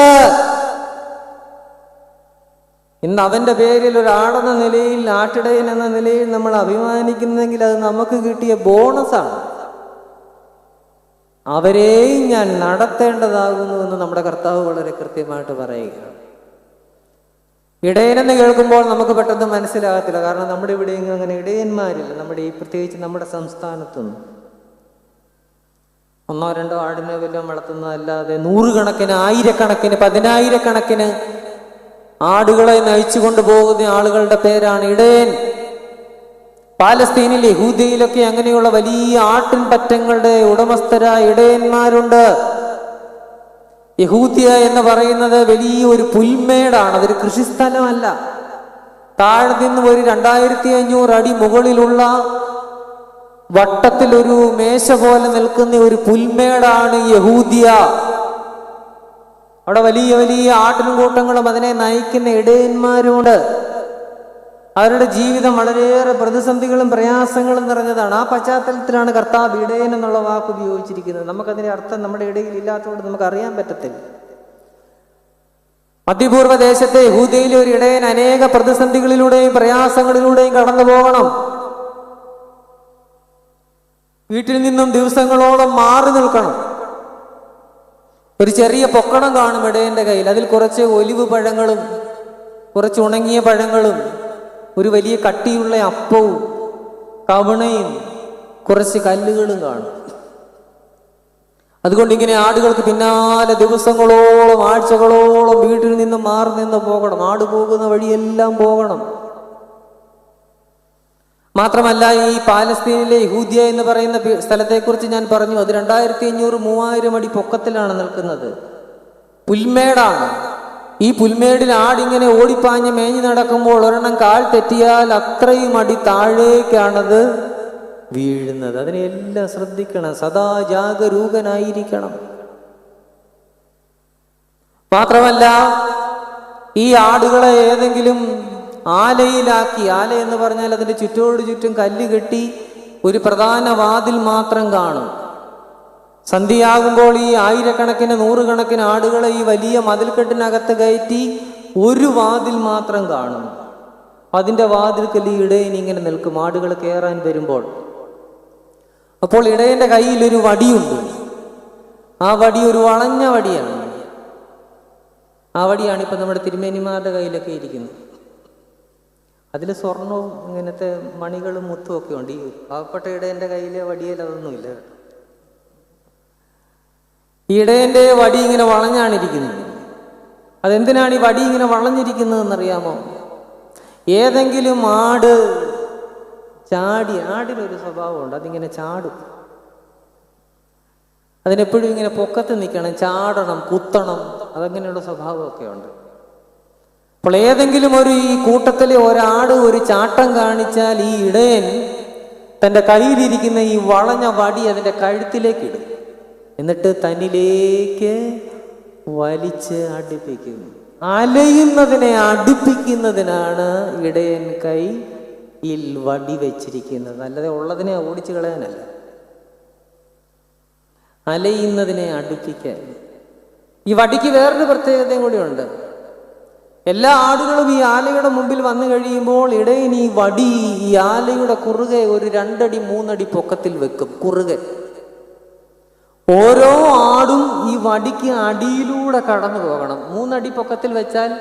ഇന്ന് അവന്റെ പേരിൽ ഒരാടെന്ന നിലയിൽ, ആട്ടിടയൻ എന്ന നിലയിൽ നമ്മൾ അഭിമാനിക്കുന്നെങ്കിൽ അത് നമുക്ക് കിട്ടിയ ബോണസാണ്. അവരെയും ഞാൻ നടത്തേണ്ടതാകുന്നു എന്ന് നമ്മുടെ കർത്താവ് വളരെ കൃത്യമായിട്ട് പറയുകയാണ്. ഇടയനെന്ന് കേൾക്കുമ്പോൾ നമുക്ക് പെട്ടെന്ന് മനസ്സിലാകത്തില്ല. കാരണം നമ്മുടെ ഇവിടെയെങ്കിലും അങ്ങനെ ഇടയന്മാരില്ല. നമ്മുടെ ഈ പ്രത്യേകിച്ച് നമ്മുടെ സംസ്ഥാനത്തൊന്നും 1-2 ആടിനെ വല്ലതും വളർത്തുന്നതല്ലാതെ നൂറുകണക്കിന്, ആയിരക്കണക്കിന്, 10,000-കണക്കിന് ആടുകളെ നയിച്ചു കൊണ്ടുപോകുന്ന ആളുകളുടെ പേരാണ് ഇടയൻ. പാലസ്തീനിൽ, യഹൂദയിലൊക്കെ അങ്ങനെയുള്ള വലിയ ആട്ടിൻ പറ്റങ്ങളുടെ ഉടമസ്ഥരായ ഇടയന്മാരുണ്ട്. യഹൂദിയ എന്ന് പറയുന്നത് വലിയ ഒരു പുൽമേടാണ്, അതൊരു കൃഷിസ്ഥലമല്ല. താഴെ നിന്ന് ഒരു 2500 അടി മുകളിലുള്ള വട്ടത്തിൽ ഒരു മേശ പോലെ നിൽക്കുന്ന ഒരു പുൽമേടാണ് യഹൂദിയ. അവിടെ വലിയ വലിയ ആട്ടിനും കൂട്ടങ്ങളും അതിനെ നയിക്കുന്ന ഇടയന്മാരുമുണ്ട്. അവരുടെ ജീവിതം വളരെയേറെ പ്രതിസന്ധികളും പ്രയാസങ്ങളും നിറഞ്ഞതാണ്. ആ പശ്ചാത്തലത്തിലാണ് കർത്താവ് ഇടയൻ എന്നുള്ള വാക്ക് ഉപയോഗിച്ചിരിക്കുന്നത്. നമുക്കതിന്റെ അർത്ഥം നമ്മുടെ ഇടയിൽ ഇല്ലാത്തതുകൊണ്ട് നമുക്ക് അറിയാൻ പറ്റത്തില്ല. മധ്യപൂർവ്വ ദേശത്തെ യഹൂദയിലെ ഒരു ഇടയൻ അനേക പ്രതിസന്ധികളിലൂടെയും പ്രയാസങ്ങളിലൂടെയും കടന്നു പോകണം. വീട്ടിൽ നിന്നും ദിവസങ്ങളോളം മാറി നിൽക്കണം. ഒരു ചെറിയ പൊക്കണം കാണും ഇടയന്റെ കയ്യിൽ. അതിൽ കുറച്ച് ഒലിവ് പഴങ്ങളും കുറച്ച് ഉണങ്ങിയ പഴങ്ങളും ഒരു വലിയ കട്ടിയുള്ള അപ്പവും കവണയും കുറച്ച് കല്ലുകളും കാണും. അതുകൊണ്ട് ഇങ്ങനെ ആടുകൾക്ക് പിന്നാലെ ദിവസങ്ങളോളം, ആഴ്ചകളോളം വീട്ടിൽ നിന്ന് മാറി നിന്ന് പോകണം. ആട് പോകുന്ന വഴിയെല്ലാം പോകണം. മാത്രമല്ല, ഈ പാലസ്തീനിലെ യഹൂദിയ എന്ന് പറയുന്ന സ്ഥലത്തെക്കുറിച്ച് ഞാൻ പറഞ്ഞു. അത് 2500-3000 അടി പൊക്കത്തിലാണ് നിൽക്കുന്നത്. പുൽമേടാണ്. ഈ പുൽമേടിൽ ആടിങ്ങനെ ഓടിപ്പാഞ്ഞ് മേഞ്ഞു നടക്കുമ്പോൾ ഒരെണ്ണം കാൽ തെറ്റിയാൽ അത്രയും അടി താഴേക്കാണത് വീഴുന്നത്. അതിനെല്ലാം ശ്രദ്ധിക്കണം, സദാ ജാഗരൂകനായിരിക്കണം. മാത്രമല്ല ഈ ആടുകളെ ഏതെങ്കിലും ആലയിലാക്കി, ആല എന്ന് പറഞ്ഞാൽ അതിൻ്റെ ചുറ്റോട് ചുറ്റും കല്ല് കെട്ടി ഒരു പ്രധാന വാതിൽ മാത്രം കാണും. സന്ധ്യയാകുമ്പോൾ ഈ ആയിരക്കണക്കിന് നൂറുകണക്കിന് ആടുകളെ ഈ വലിയ മതിൽക്കെട്ടിനകത്ത് കയറ്റി ഒരു വാതിൽ മാത്രം കാണും. അതിൻ്റെ വാതിൽക്കൽ ഈ ഇടയൻ ഇങ്ങനെ നിൽക്കും ആടുകൾ കയറാൻ വരുമ്പോൾ. അപ്പോൾ ഇടയൻ്റെ കയ്യിൽ ഒരു വടിയുണ്ട്. ആ വടി ഒരു വളഞ്ഞ വടിയാണ്. ആ വടിയാണ് ഇപ്പം നമ്മുടെ തിരുമേനിമാരുടെ കയ്യിലൊക്കെ ഇരിക്കുന്നത്. അതിൽ സ്വർണവും ഇങ്ങനത്തെ മണികളും മുത്തും ഒക്കെ ഉണ്ട്. ഈ പാവപ്പെട്ട ഇടയൻ്റെ കയ്യിലെ വടിയിൽ അതൊന്നുമില്ല. ഈ ഇടയൻ്റെ വടി ഇങ്ങനെ വളഞ്ഞാണ് ഇരിക്കുന്നത്. അതെന്തിനാണ് ഈ വടി ഇങ്ങനെ വളഞ്ഞിരിക്കുന്നതെന്നറിയാമോ? ഏതെങ്കിലും ആട് ചാടി, ആടിനൊരു സ്വഭാവമുണ്ട്, അതിങ്ങനെ ചാടും. അതിനെപ്പോഴും ഇങ്ങനെ പൊക്കത്ത് നിൽക്കണം, ചാടണം, കുത്തണം, അതങ്ങനെയുള്ള സ്വഭാവമൊക്കെ ഉണ്ട്. അപ്പോൾ ഏതെങ്കിലും ഈ കൂട്ടത്തിലെ ഒരാട് ഒരു ചാട്ടം കാണിച്ചാൽ ഈ ഇടയൻ തൻ്റെ കയ്യിലിരിക്കുന്ന ഈ വളഞ്ഞ വടി അതിൻ്റെ കഴുത്തിലേക്ക് ഇടും. എന്നിട്ട് തന്നിലേക്ക് വലിച്ച് അടുപ്പിക്കും. അലയുന്നതിനെ അടുപ്പിക്കുന്നതിനാണ് ഇടയൻ കൈയിൽ വടി വെച്ചിരിക്കുന്നത്. അല്ലാതെ ഉള്ളതിനെ ഓടിച്ചു കളയാനല്ല, അലയുന്നതിനെ അടുപ്പിക്കാൻ. ഈ വടിക്ക് വേറൊരു പ്രത്യേകതയും കൂടിയുണ്ട്. എല്ലാ ആടുകളും ഈ ആലയുടെ മുമ്പിൽ വന്നു കഴിയുമ്പോൾ ഇടയൻ ഈ വടി ഈ ആലയുടെ കുറുകെ ഒരു 2 അടി 3 അടി പൊക്കത്തിൽ വെക്കും. കുറുകെ ഓരോ ആടും ഈ വടിക്ക് അടിയിലൂടെ കടന്നു പോകണം. 3 അടി പൊക്കത്തിൽ വെച്ചാൽ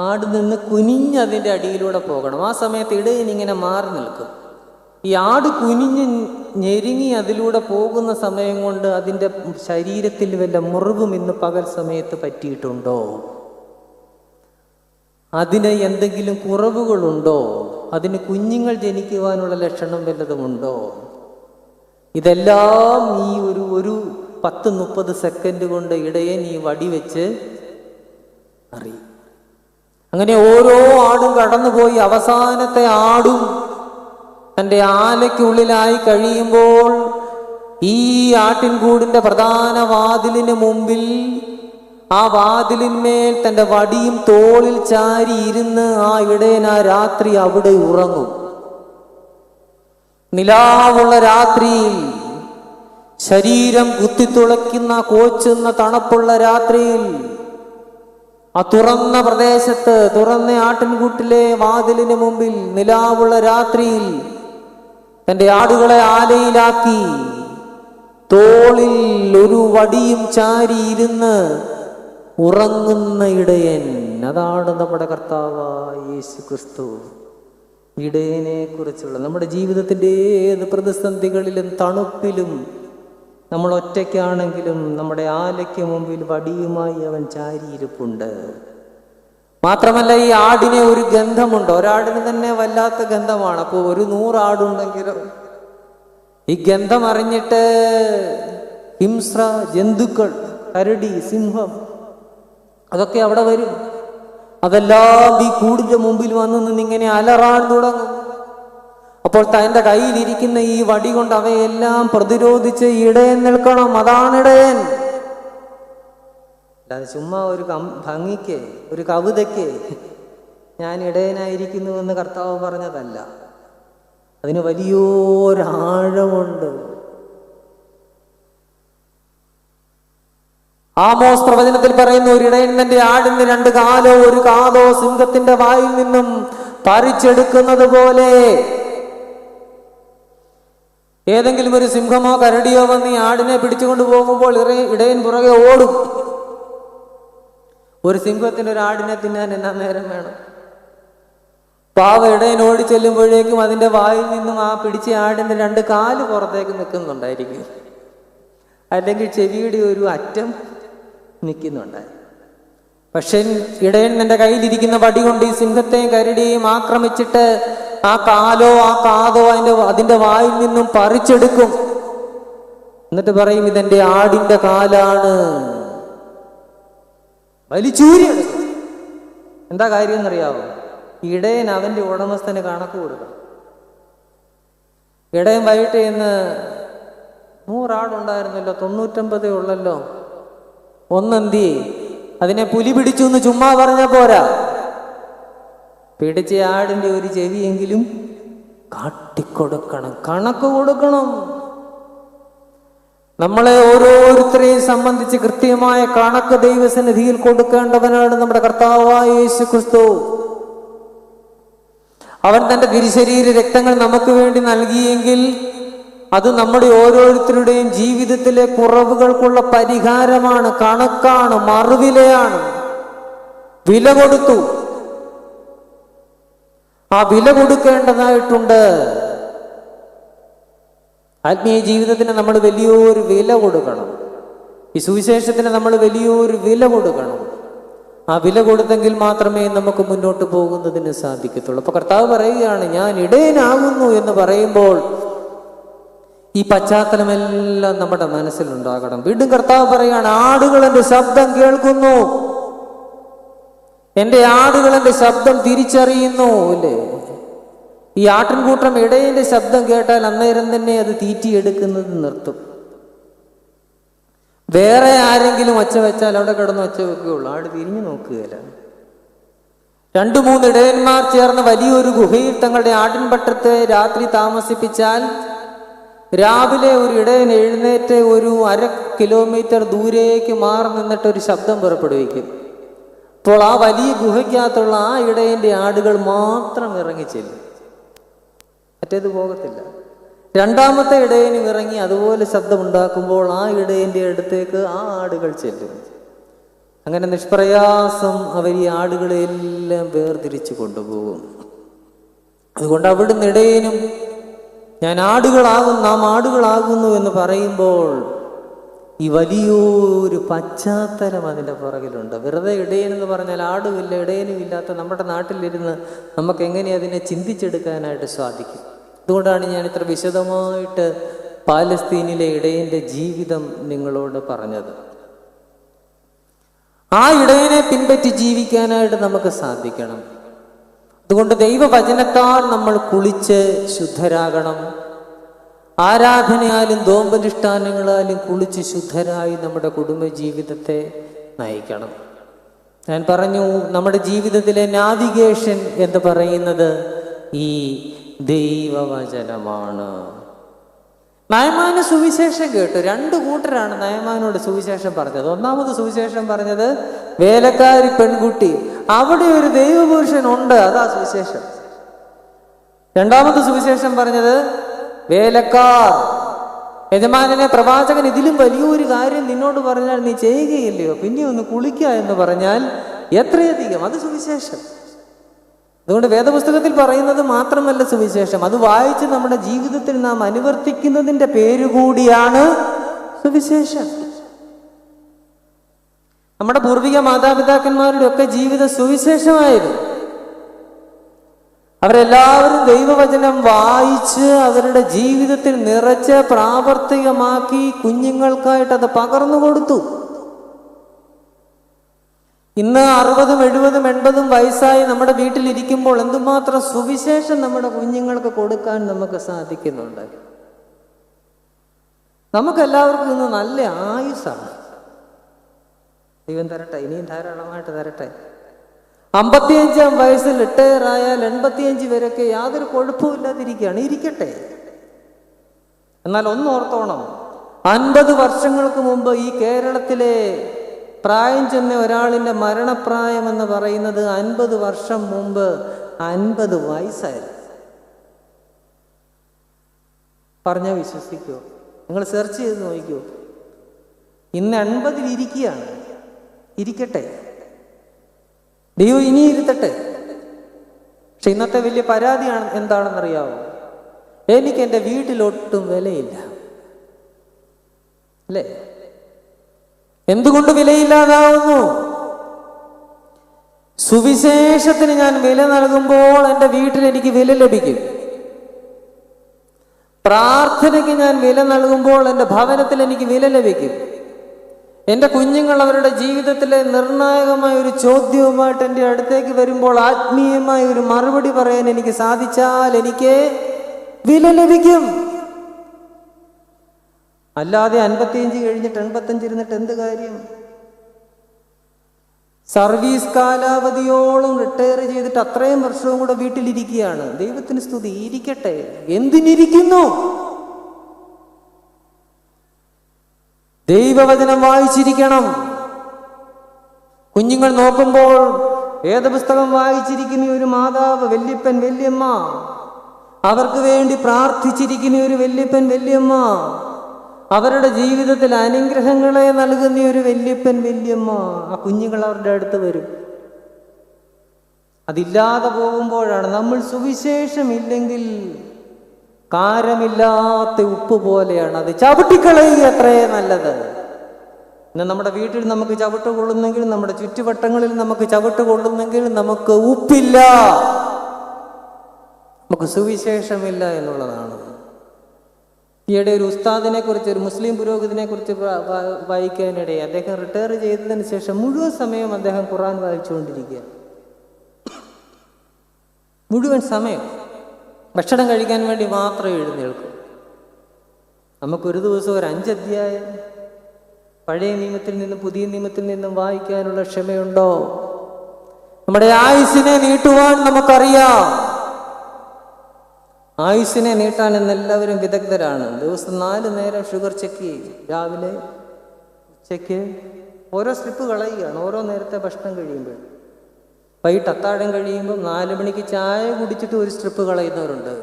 ആട് നിന്ന് കുനിഞ്ഞതിൻ്റെ അടിയിലൂടെ പോകണം. ആ സമയത്ത് ഇടയൻ ഇങ്ങനെ മാറി നിൽക്കും. ഈ ആട് കുനിഞ്ഞ് ഞെരുങ്ങി അതിലൂടെ പോകുന്ന സമയം കൊണ്ട് അതിൻ്റെ ശരീരത്തിൽ വല്ല മുറിവും ഇന്ന് പകൽ സമയത്ത് പറ്റിയിട്ടുണ്ടോ? അതിന് എന്തെങ്കിലും കുറവുകളുണ്ടോ? അതിന് കുഞ്ഞുങ്ങൾ ജനിക്കുവാനുള്ള ലക്ഷണം വല്ലതുമുണ്ടോ? ഇതെല്ലാം ഈ ഒരു 10-30 സെക്കൻഡ് കൊണ്ട് ഇടയൻ ഈ വടി വെച്ച് അറിയും. അങ്ങനെ ഓരോ ആടും കടന്നുപോയി അവസാനത്തെ ആടും തൻ്റെ ആലയ്ക്കുള്ളിലായി കഴിയുമ്പോൾ ഈ ആട്ടിൻകൂടിൻ്റെ പ്രധാന വാതിലിന് മുമ്പിൽ ആ വാതിലിന്മേൽ തൻ്റെ വടിയും തോളിൽ ചാരി ഇരുന്ന് ആ ഇടയൻ ആ രാത്രി അവിടെ ഉറങ്ങും. നിലാവുള്ള രാത്രിയിൽ, ശരീരം കുത്തിത്തുളയ്ക്കുന്ന കോച്ചുന്ന തണുപ്പുള്ള രാത്രിയിൽ, ആ തുറന്ന പ്രദേശത്ത്, തുറന്ന ആട്ടിൻകൂട്ടിലെ വാതിലിന് മുമ്പിൽ നിലാവുള്ള രാത്രിയിൽ തൻ്റെ ആടുകളെ ആലയിലാക്കി തോളിൽ ഒരു വടിയും ചാരി ഇരുന്ന് ഉറങ്ങുന്ന ഇടയൻ, അതാണ് നമ്മുടെ കർത്താവായ യേശു ക്രിസ്തു. ഇടയനെ കുറിച്ചുള്ള നമ്മുടെ ജീവിതത്തിൻ്റെ ഏത് പ്രതിസന്ധികളിലും തണുപ്പിലും നമ്മൾ ഒറ്റയ്ക്കാണെങ്കിലും നമ്മുടെ ആലയ്ക്ക് മുമ്പിൽ വടിയുമായി അവൻ ചാരിയിരിപ്പുണ്ട്. മാത്രമല്ല ഈ ആടിനെ ഒരു ഗന്ധമുണ്ട്. ഒരാടിന് തന്നെ വല്ലാത്ത ഗന്ധമാണ്. അപ്പോൾ ഒരു 100 ആടുണ്ടെങ്കിലും ഈ ഗന്ധം അറിഞ്ഞിട്ട് ഹിംസ്ര ജന്തുക്കൾ, കരടി, സിംഹം, അതൊക്കെ അവിടെ വരും. അതെല്ലാം ഈ കൂടിൻ്റെ മുമ്പിൽ വന്നു നിന്നിങ്ങനെ അലറാൻ തുടങ്ങും. അപ്പോൾ തൻ്റെ കയ്യിലിരിക്കുന്ന ഈ വടി കൊണ്ട് അവയെല്ലാം പ്രതിരോധിച്ച് ഇടയൻ നിൽക്കണം. അതാണ് ഇടയൻ. അല്ലാതെ ചുമ്മാ ഒരു ഭംഗിക്ക്, ഒരു കവിതയ്ക്ക് ഞാൻ ഇടയനായിരിക്കുന്നുവെന്ന് കർത്താവ് പറഞ്ഞതല്ല. അതിന് വലിയൊരാഴമുണ്ട്. ആമോസ് പ്രവചനത്തിൽ പറയുന്നു, ഒരിടയൻ തന്റെ ആടിന് 2 കാലോ 1 കാതോ സിംഹത്തിന്റെ വായിൽ നിന്നും പറിച്ചെടുക്കുന്നത് പോലെ ഏതെങ്കിലും ഒരു സിംഹമോ കരടിയോ വന്ന് ഈ ആടിനെ പിടിച്ചുകൊണ്ട് പോകുമ്പോൾ ഇടയൻ പുറകെ ഓടും. ഒരു സിംഹത്തിന് ഒരു ആടിനെ തിന്നാൻ എന്നാ നേരം വേണം? പാവ ഇടയൻ ഓടി ചെല്ലുമ്പോഴേക്കും അതിന്റെ വായിൽ നിന്നും ആ പിടിച്ച ആടിന്റെ 2 കാല് പുറത്തേക്ക് നിൽക്കുന്നുണ്ടായിരിക്കും, അല്ലെങ്കിൽ ചെവിയുടെ ഒരു അറ്റം നിൽക്കുന്നുണ്ട്. പക്ഷെ ഇടയൻ എൻ്റെ കയ്യിലിരിക്കുന്ന വടി കൊണ്ട് ഈ സിംഹത്തെയും കരടിയെയും ആക്രമിച്ചിട്ട് ആ കാലോ ആ കാതോ അതിന്റെ വായിൽ നിന്നും പറിച്ചെടുക്കും. എന്നിട്ട് പറയും, ഇതെന്റെ ആടിന്റെ കാലാണ്. വലിച്ചൂരിയെടുക്കും. എന്താ കാര്യം എന്നറിയാവോ? ഇടയൻ അവന്റെ ഉടമസ്ഥന് കണക്ക് കൊടുക്കണം. ഇടയൻ വൈകിട്ട് ഇന്ന് 100 ആടുണ്ടായിരുന്നല്ലോ, 99 ഉള്ളല്ലോ, ഒന്നെന്തി അതിനെ പുലി പിടിച്ചു എന്ന് ചുമ്മാ പറഞ്ഞാൽ പോരാ. പിടിച്ച ആടിൻ്റെ ഒരു ചെവിയെങ്കിലും കാട്ടിക്കൊടുക്കണം, കണക്ക് കൊടുക്കണം. നമ്മളെ ഓരോരുത്തരെയും സംബന്ധിച്ച് കൃത്യമായ കണക്ക് ദൈവസന്നിധിയിൽ കൊടുക്കേണ്ടവനാണ് നമ്മുടെ കർത്താവായ യേശു ക്രിസ്തു. അവൻ തന്റെ തിരുശരീര രക്തങ്ങൾ നമുക്ക് വേണ്ടി നൽകിയെങ്കിൽ അത് നമ്മുടെ ഓരോരുത്തരുടെയും ജീവിതത്തിലെ കുറവുകൾക്കുള്ള പരിഹാരമാണ്, കണക്കാണ്, മറുവിലയാണ്. വില കൊടുത്തു. ആ വില കൊടുക്കേണ്ടതായിട്ടുണ്ട്. ആത്മീയ ജീവിതത്തിന് നമ്മൾ വലിയൊരു വില കൊടുക്കണം. ഈ സുവിശേഷത്തിന് നമ്മൾ വലിയൊരു വില കൊടുക്കണം. ആ വില കൊടുത്തെങ്കിൽ മാത്രമേ നമുക്ക് മുന്നോട്ട് പോകുന്നതിന് സാധിക്കത്തുള്ളൂ. അപ്പൊ കർത്താവ് പറയുകയാണ്, ഞാൻ ഇടയനാകുന്നു എന്ന് പറയുമ്പോൾ ഈ പശ്ചാത്തലമെല്ലാം നമ്മുടെ മനസ്സിലുണ്ടാകണം. വീണ്ടും കർത്താവ് പറയുകയാണ്, ആടുകൾ എൻ്റെ ശബ്ദം കേൾക്കുന്നു, എൻ്റെ ആടുകൾ എൻ്റെ ശബ്ദം തിരിച്ചറിയുന്നു. അല്ലേ? ഈ ആട്ടിൻകൂട്ടം ഇടയന്റെ ശബ്ദം കേട്ടാൽ അന്നേരം തന്നെ അത് തീറ്റിയെടുക്കുന്നത് നിർത്തും. വേറെ ആരെങ്കിലും ഒച്ച വെച്ചാൽ അവിടെ കിടന്ന് ഒച്ച വെക്കുകയുള്ളൂ, ആട് തിരിഞ്ഞു നോക്കുകയില്ല. 2-3 ഇടയന്മാർ ചേർന്ന് വലിയൊരു ഗുഹയിൽ തങ്ങളുടെ ആട്ടിൻപറ്റത്തെ രാത്രി താമസിപ്പിച്ചാൽ രാവിലെ ഒരു ഇടയൻ എഴുന്നേറ്റ് ഒരു 1/2 കിലോമീറ്റർ ദൂരേക്ക് മാറി നിന്നിട്ട് ഒരു ശബ്ദം പുറപ്പെടുവിക്കും. അപ്പോൾ ആ വലിയ ഗുഹയ്ക്കകത്തുള്ള ആ ഇടയന്റെ ആടുകൾ മാത്രം ഇറങ്ങിച്ചെല്ലും, മറ്റേത് പോകത്തില്ല. രണ്ടാമത്തെ ഇടയനും ഇറങ്ങി അതുപോലെ ശബ്ദമുണ്ടാക്കുമ്പോൾ ആ ഇടയന്റെ അടുത്തേക്ക് ആ ആടുകൾ ചെല്ലും. അങ്ങനെ നിഷ്പ്രയാസം അവർ ഈ ആടുകളെല്ലാം വേർതിരിച്ചു കൊണ്ടുപോകും. അതുകൊണ്ട് അവിടുന്ന് ഇടയനും ഞാൻ ആടുകളാകുന്നു, നാം ആടുകളാകുന്നു എന്ന് പറയുമ്പോൾ ഈ വലിയൊരു പശ്ചാത്തലം അതിൻ്റെ പുറകിലുണ്ട്. വെറുതെ ഇടയൻ എന്ന് പറഞ്ഞാൽ ആടുമില്ല ഇടയനും ഇല്ലാത്ത നമ്മുടെ നാട്ടിലിരുന്ന് നമുക്ക് എങ്ങനെ അതിനെ ചിന്തിച്ചെടുക്കാനായിട്ട് സാധിക്കും? അതുകൊണ്ടാണ് ഞാൻ ഇത്ര വിശദമായിട്ട് പാലസ്തീനിലെ ഇടയൻ്റെ ജീവിതം നിങ്ങളോട് പറഞ്ഞത്. ആ ഇടയനെ പിൻപറ്റി ജീവിക്കാനായിട്ട് നമുക്ക് സാധിക്കണം. അതുകൊണ്ട് ദൈവവചനത്താൽ നമ്മൾ കുളിച്ച് ശുദ്ധരാകണം. ആരാധനയാലും ദോമ്പനുഷ്ഠാനങ്ങളാലും കുളിച്ച് ശുദ്ധരായി നമ്മുടെ കുടുംബജീവിതത്തെ നയിക്കണം. ഞാൻ പറഞ്ഞു, നമ്മുടെ ജീവിതത്തിലെ നാവിഗേഷൻ എന്ന് പറയുന്നത് ഈ ദൈവവചനമാണ്. നയമാന് സുവിശേഷം കേട്ടു. 2 കൂട്ടരാണ് നയമാനോട് സുവിശേഷം പറഞ്ഞത്. ഒന്നാമത് സുവിശേഷം പറഞ്ഞത് വേലക്കാരി പെൺകുട്ടി, അവിടെ ഒരു ദൈവപുരുഷൻ ഉണ്ട്, അതാ സുവിശേഷം. രണ്ടാമത് സുവിശേഷം പറഞ്ഞത് വേലക്കാർ, യജമാനനെ പ്രവാചകൻ ഇതിലും വലിയൊരു കാര്യം നിന്നോട് പറഞ്ഞാൽ നീ ചെയ്യുകയില്ലയോ, പിന്നെ ഒന്ന് കുളിക്കുക എന്ന് പറഞ്ഞാൽ എത്രയധികം, അത് സുവിശേഷം. അതുകൊണ്ട് വേദപുസ്തകത്തിൽ പറയുന്നത് മാത്രമല്ല സുവിശേഷം, അത് വായിച്ച് നമ്മുടെ ജീവിതത്തിൽ നാം അനുവർത്തിക്കുന്നതിൻ്റെ പേരുകൂടിയാണ് സുവിശേഷം. നമ്മുടെ പൂർവിക മാതാപിതാക്കന്മാരുടെ ഒക്കെ ജീവിത സുവിശേഷമായിരുന്നു. അവരെല്ലാവരും ദൈവവചനം വായിച്ച് അവരുടെ ജീവിതത്തിൽ നിറച്ച് പ്രാവർത്തികമാക്കി കുഞ്ഞുങ്ങൾക്കായിട്ട് അത് പകർന്നു കൊടുത്തു. ഇന്ന് 60, 70, 80 വയസ്സായി നമ്മുടെ വീട്ടിലിരിക്കുമ്പോൾ എന്തുമാത്രം സുവിശേഷം നമ്മുടെ കുഞ്ഞുങ്ങൾക്ക് കൊടുക്കാൻ നമുക്ക് സാധിക്കുന്നുണ്ട്. നമുക്കെല്ലാവർക്കും ഇന്ന് നല്ല ആയുസ്സാണ്. ദൈവം തരട്ടെ, ഇനിയും ധാരാളമായിട്ട് തരട്ടെ. 55-ാം വയസ്സിൽ റിട്ടയർ ആയാൽ 85 വരെയൊക്കെ യാതൊരു കുഴപ്പമില്ലാതിരിക്കുകയാണ്. ഇരിക്കട്ടെ. എന്നാൽ ഒന്നോർത്തോണം, 50 വർഷങ്ങൾക്ക് മുമ്പ് ഈ കേരളത്തിലെ പ്രായം ചെന്ന ഒരാളിൻ്റെ മരണപ്രായം എന്ന് പറയുന്നത് 50 വർഷം മുമ്പ് 50 വയസ്സായിരുന്നു. പറഞ്ഞാൽ വിശ്വസിക്കുമോ? നിങ്ങൾ സെർച്ച് ചെയ്ത് നോക്കിക്കോ. ഇന്ന് 80-ൽ ഇരിക്കുകയാണ്. ഇരിക്കട്ടെ, ദൈവം ഇനി ഇരുത്തട്ടെ. പക്ഷെ ഇന്നത്തെ വലിയ പരാതിയാണ് എന്താണെന്നറിയാവോ? എനിക്ക് എൻ്റെ വീട്ടിലൊട്ടും വിലയില്ല. അല്ലേ? എന്തുകൊണ്ട് വിലയില്ലാതാവുന്നു? സുവിശേഷത്തിന് ഞാൻ വില നൽകുമ്പോൾ എൻ്റെ വീട്ടിൽ എനിക്ക് വില ലഭിക്കും. പ്രാർത്ഥനയ്ക്ക് ഞാൻ വില നൽകുമ്പോൾ എൻ്റെ ഭവനത്തിൽ എനിക്ക് വില ലഭിക്കും. എൻ്റെ കുഞ്ഞുങ്ങൾ അവരുടെ ജീവിതത്തിലെ നിർണായകമായ ഒരു ചോദ്യവുമായിട്ട് എൻ്റെ അടുത്തേക്ക് വരുമ്പോൾ ആത്മീയമായ ഒരു മറുപടി പറയാൻ എനിക്ക് സാധിച്ചാൽ എനിക്ക് വില ലഭിക്കും. അല്ലാതെ 55 കഴിഞ്ഞിട്ട് 85 ഇരുന്നിട്ട് എന്ത് കാര്യം? സർവീസ് കാലാവധിയോളം റിട്ടയർ ചെയ്തിട്ട് അത്രയും വർഷവും കൂടെ വീട്ടിലിരിക്കുകയാണ്. ദൈവത്തിന് സ്തുതി. ഇരിക്കട്ടെ. എന്തിനിരിക്കുന്നു? ദൈവവചനം വായിച്ചിരിക്കണം. കുഞ്ഞുങ്ങൾ നോക്കുമ്പോൾ വേദപുസ്തകം വായിച്ചിരിക്കുന്ന ഒരു മാതാവ്, വല്യപ്പൻ, വല്യമ്മ, അവർക്ക് വേണ്ടി പ്രാർത്ഥിച്ചിരിക്കുന്ന ഒരു വല്യപ്പൻ, വല്യമ്മ, അവരുടെ ജീവിതത്തിൽ അനുഗ്രഹങ്ങളെ നൽകുന്ന ഒരു വല്യപ്പൻ, വല്യമ്മ, ആ കുഞ്ഞുങ്ങൾ അവരുടെ അടുത്ത് വരും. അതില്ലാതെ പോകുമ്പോഴാണ് നമ്മൾ സുവിശേഷമില്ലെങ്കിൽ കാരമില്ലാത്ത ഉപ്പ് പോലെയാണ്. അത് ചവിട്ടിക്കളയുക അത്രയേ നല്ലത്. ഇന്ന് നമ്മുടെ വീട്ടിൽ നമുക്ക് ചവിട്ട് കൊള്ളുന്നെങ്കിൽ, നമ്മുടെ ചുറ്റുവട്ടങ്ങളിൽ നമുക്ക് ചവിട്ട് കൊള്ളുന്നെങ്കിൽ നമുക്ക് ഉപ്പില്ല, നമുക്ക് സുവിശേഷമില്ല എന്നുള്ളതാണ്. ഈയിടെ ഒരു ഉസ്താദിനെ കുറിച്ച്, ഒരു മുസ്ലിം പുരോഹിതനെ കുറിച്ച് വായിക്കാനിടയിൽ, അദ്ദേഹം റിട്ടയർ ചെയ്തതിന് ശേഷം മുഴുവൻ സമയം അദ്ദേഹം ഖുർആൻ വായിച്ചുകൊണ്ടിരിക്കുക. മുഴുവൻ സമയം ഭക്ഷണം കഴിക്കാൻ വേണ്ടി മാത്രം എഴുന്നേൽക്കും. നമുക്കൊരു ദിവസം ഒരു 5 അധ്യായം പഴയ നിയമത്തിൽ നിന്നും പുതിയ നിയമത്തിൽ നിന്നും വായിക്കാനുള്ള ക്ഷമയുണ്ടോ? നമ്മുടെ ആയുസ്സിനെ നീട്ടുവാൻ നമുക്കറിയാം. ആയുസ്സിനെ നീട്ടാൻ എന്നെല്ലാവരും വിദഗ്ധരാണ്. ദിവസം 4 നേരം ഷുഗർ ചെക്ക് ചെയ്യും. രാവിലെ, ഉച്ചയ്ക്ക് ഓരോ സ്ട്രിപ്പ് കളയുകയാണ്. ഓരോ നേരത്തെ ഭക്ഷണം കഴിയുമ്പോൾ, വൈകിട്ട് അത്താഴം കഴിയുമ്പോൾ 4 മണിക്ക് ചായ കുടിച്ചിട്ട് ഒരു സ്ട്രിപ്പ് കളയുന്നവരുണ്ട്.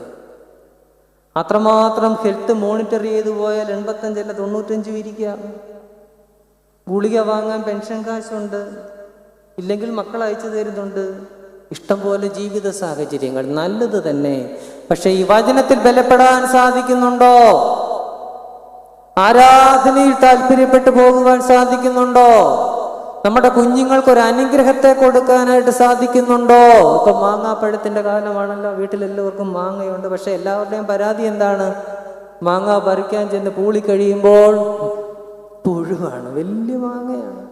അത്രമാത്രം ഹെൽത്ത് മോണിറ്റർ ചെയ്തു പോയാൽ 85 അല്ല 95 ഇരിക്കാം. ഗുളിക വാങ്ങാൻ പെൻഷൻ കാശുണ്ട്, ഇല്ലെങ്കിൽ മക്കൾ അയച്ചു തരുന്നുണ്ട്. ഇഷ്ടംപോലെ ജീവിത സാഹചര്യങ്ങൾ, നല്ലത് തന്നെ. പക്ഷെ ഈ വചനത്തിൽ ബലപ്പെടാൻ സാധിക്കുന്നുണ്ടോ? ആരാധനയിൽ താല്പര്യപ്പെട്ടു പോകുവാൻ സാധിക്കുന്നുണ്ടോ? നമ്മുടെ കുഞ്ഞുങ്ങൾക്കൊരു അനുഗ്രഹത്തെ കൊടുക്കാനായിട്ട് സാധിക്കുന്നുണ്ടോ? ഇപ്പൊ മാങ്ങാപ്പഴത്തിന്റെ കാലമാണല്ലോ, വീട്ടിലെല്ലാവർക്കും മാങ്ങയുണ്ട്. പക്ഷെ എല്ലാവരുടെയും പരാതി എന്താണ്? മാങ്ങ പറിക്കാൻ ചെന്ന് പൂളി കഴിയുമ്പോൾ പുഴുവാണ്. വലിയ മാങ്ങയാണ്,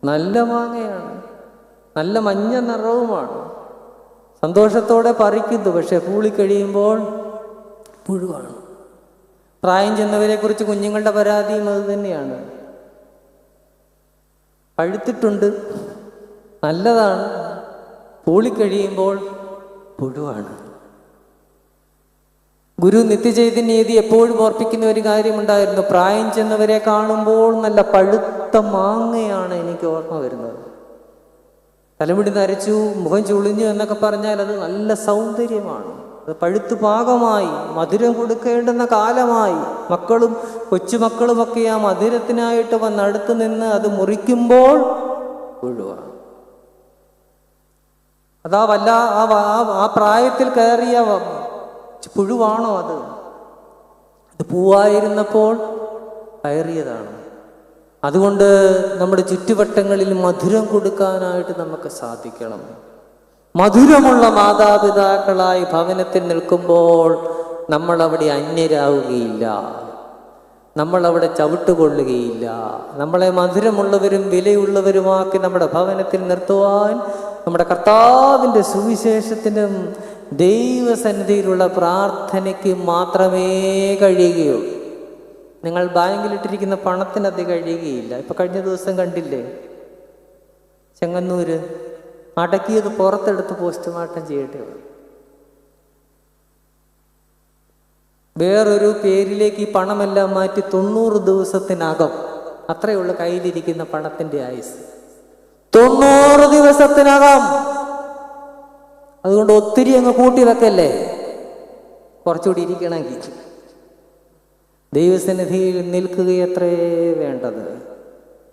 നല്ല മാങ്ങയാണ്, നല്ല മഞ്ഞ നിറവുമാണ്, സന്തോഷത്തോടെ പറിക്കുന്നു. പക്ഷെ പൂളി കഴിയുമ്പോൾ പുഴുവാണ്. പ്രായം ചെന്നവരെ കുറിച്ച് കുഞ്ഞുങ്ങളുടെ പരാതിയും അത് തന്നെയാണ്. പഴുത്തിട്ടുണ്ട്, നല്ലതാണ്, പൂളിക്കഴിയുമ്പോൾ പുഴുവാണ്. ഗുരു നിത്യചൈതന്യതി എപ്പോഴും ഓർപ്പിക്കുന്ന ഒരു കാര്യമുണ്ടായിരുന്നു. പ്രായം ചെന്നവരെ കാണുമ്പോൾ നല്ല പഴുത്ത മാങ്ങയാണ് എനിക്ക് ഓർമ്മ വരുന്നത്. തലമുടി നരച്ചു, മുഖം ചുളിഞ്ഞു എന്നൊക്കെ പറഞ്ഞാൽ അത് നല്ല സൗന്ദര്യമാണ്. അത് പഴുത്തു പാകമായി, മധുരം കൊടുക്കേണ്ടുന്ന കാലമായി. മക്കളും കൊച്ചുമക്കളുമൊക്കെ ആ മധുരത്തിനായിട്ട് വന്നടുത്ത് നിന്ന് അത് മുറിക്കുമ്പോൾ പുഴുവാണ്. അതാ വല്ല ആ പ്രായത്തിൽ കയറിയ പുഴുവാണോ അത്? അത് പൂവായിരുന്നപ്പോൾ കയറിയതാണ്. അതുകൊണ്ട് നമ്മുടെ ചുറ്റുവട്ടങ്ങളിൽ മധുരം കൊടുക്കാനായിട്ട് നമുക്ക് സാധിക്കണം. മധുരമുള്ള മാതാപിതാക്കളായി ഭവനത്തിൽ നിൽക്കുമ്പോൾ നമ്മളവിടെ അന്യരാവുകയില്ല, നമ്മളവിടെ ചവിട്ടുകൊള്ളുകയില്ല. നമ്മളെ മധുരമുള്ളവരും വിലയുള്ളവരുമാക്കി നമ്മുടെ ഭവനത്തിൽ നിർത്തുവാൻ നമ്മുടെ കർത്താവിൻ്റെ സുവിശേഷത്തിനും ദൈവസന്നിധിയിലുള്ള പ്രാർത്ഥനയ്ക്ക് മാത്രമേ കഴിയുകയുള്ളൂ. നിങ്ങൾ ബാങ്കിലിട്ടിരിക്കുന്ന പണത്തിനത് കഴിയുകയില്ല. ഇപ്പൊ കഴിഞ്ഞ ദിവസം കണ്ടില്ലേ, ചെങ്ങന്നൂര് അടക്കിയത് പുറത്തെടുത്ത് പോസ്റ്റ്മോർട്ടം ചെയ്യട്ടെ. വേറൊരു പേരിലേക്ക് ഈ പണമെല്ലാം മാറ്റി 90 ദിവസത്തിനകം, അത്രയുള്ള കയ്യിലിരിക്കുന്ന പണത്തിന്റെ ആയുസ് 90 ദിവസത്തിനകം. അതുകൊണ്ട് ഒത്തിരി അങ്ങ് കൂട്ടി വെക്കല്ലേ, കുറച്ചുകൂടി ഇരിക്കണമെങ്കിൽ. ദൈവസന്നിധിയിൽ നിൽക്കുകയത്രേ വേണ്ടത്.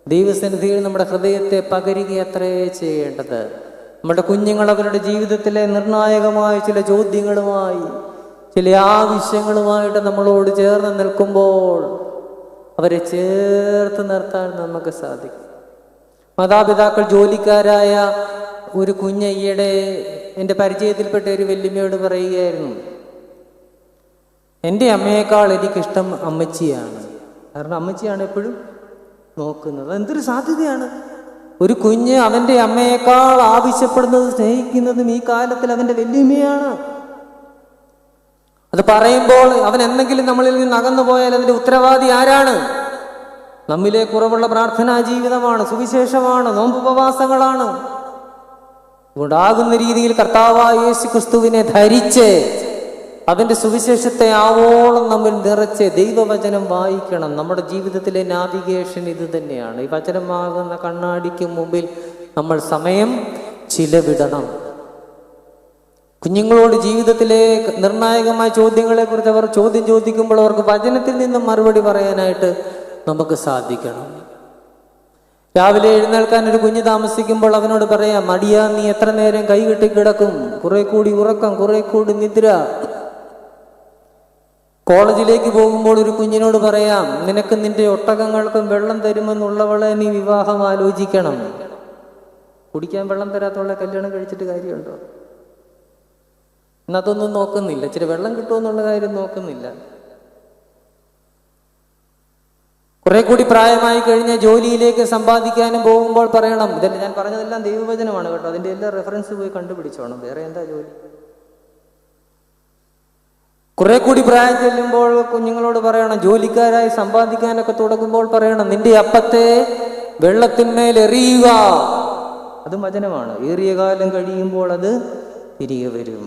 ദൈവസന്നിധിയിൽ നമ്മുടെ ഹൃദയത്തെ പകരുകയത്രേ ചെയ്യേണ്ടത്. നമ്മുടെ കുഞ്ഞുങ്ങൾ അവരുടെ ജീവിതത്തിലെ നിർണായകമായ ചില ചോദ്യങ്ങളുമായി, ചില ആവശ്യങ്ങളുമായിട്ട് നമ്മളോട് ചേർന്ന് നിൽക്കുമ്പോൾ അവരെ ചേർത്ത് നിർത്താൻ നമുക്ക് സാധിക്കും. മാതാപിതാക്കൾ ജോലിക്കാരായ ഒരു കുഞ്ഞ് ഈയിടെ എൻ്റെ പരിചയത്തിൽപ്പെട്ട ഒരു വല്യമ്മയോട് പറയുകയായിരുന്നു, എൻ്റെ അമ്മയേക്കാൾ എനിക്കിഷ്ടം അമ്മച്ചിയാണ്. കാരണം അമ്മച്ചിയാണ് എപ്പോഴും നോക്കുന്നത്. എന്തൊരു സാധ്യതയാണ്! ഒരു കുഞ്ഞ് അവൻ്റെ അമ്മയേക്കാൾ ആവശ്യപ്പെടുന്നത്, സ്നേഹിക്കുന്നതും ഈ കാലത്തിൽ അവൻ്റെ വല്യമ്മയാണ്. അത് പറയുമ്പോൾ അവൻ എന്തെങ്കിലും നമ്മളിൽ നിന്ന് അകന്നു പോയാൽ അതിൻ്റെ ഉത്തരവാദി ആരാണ്? നമ്മിലെ കുറവുള്ള പ്രാർത്ഥനാ ജീവിതമാണ്, സുവിശേഷമാണ്, നോമ്പുപവാസങ്ങളാണ്. ഉണ്ടാകുന്ന രീതിയിൽ കർത്താവായ യേശു ക്രിസ്തുവിനെ ധരിച്ച് അതിൻ്റെ സുവിശേഷത്തെ ആവോളം നമ്മൾ നിറച്ച് ദൈവവചനം വായിക്കണം. നമ്മുടെ ജീവിതത്തിലെ നാവിഗേഷൻ ഇത് തന്നെയാണ്. ഈ വചനമാകുന്ന കണ്ണാടിക്ക് മുമ്പിൽ നമ്മൾ സമയം ചിലവിടണം. കുഞ്ഞുങ്ങളോട് ജീവിതത്തിലെ നിർണായകമായ ചോദ്യങ്ങളെക്കുറിച്ച് അവർ ചോദ്യം ചോദിക്കുമ്പോൾ അവർക്ക് വചനത്തിൽ നിന്നും മറുപടി പറയാനായിട്ട് നമുക്ക് സാധിക്കണം. രാവിലെ എഴുന്നേൽക്കാൻ ഒരു കുഞ്ഞ് താമസിക്കുമ്പോൾ അവനോട് പറയാം, മടിയാ, നീ എത്ര നേരം കൈകെട്ടി കിടക്കും, കുറെ കൂടി ഉറക്കം, കുറെ കൂടി നിദ്ര. കോളേജിലേക്ക് പോകുമ്പോൾ ഒരു കുഞ്ഞിനോട് പറയാം, നിനക്ക് നിന്റെ ഒട്ടകങ്ങൾക്കും വെള്ളം തരുമെന്നുള്ളവളെ നീ വിവാഹം ആലോചിക്കണം. കുടിക്കാൻ വെള്ളം തരാത്തവളെ കല്യാണം കഴിച്ചിട്ട് കാര്യമുണ്ടോ? ഇന്നതൊന്നും നോക്കുന്നില്ല. ഇച്ചിരി വെള്ളം കിട്ടുമെന്നുള്ള കാര്യം നോക്കുന്നില്ല. കുറെ കൂടി പ്രായമായി കഴിഞ്ഞ ജോലിയിലേക്ക് സമ്പാദിക്കാനും പോകുമ്പോൾ പറയണം, ഇതെല്ലാം ഞാൻ പറഞ്ഞതെല്ലാം ദൈവവചനമാണ് കേട്ടോ, അതിൻ്റെ എല്ലാ റെഫറൻസ് പോയി കണ്ടുപിടിച്ചോണം, വേറെ എന്താ ജോലി. കുറെ കൂടി പ്രായം ചെല്ലുമ്പോൾ കുഞ്ഞുങ്ങളോട് പറയണം, ജോലിക്കാരായി സമ്പാദിക്കാനൊക്കെ തുടങ്ങുമ്പോൾ പറയണം, നിന്റെ അപ്പത്തെ വെള്ളത്തിന്മേൽ എറിയുക. അതും വചനമാണ്. ഏറിയ കാലം കഴിയുമ്പോൾ അത് തിരികെ വരും.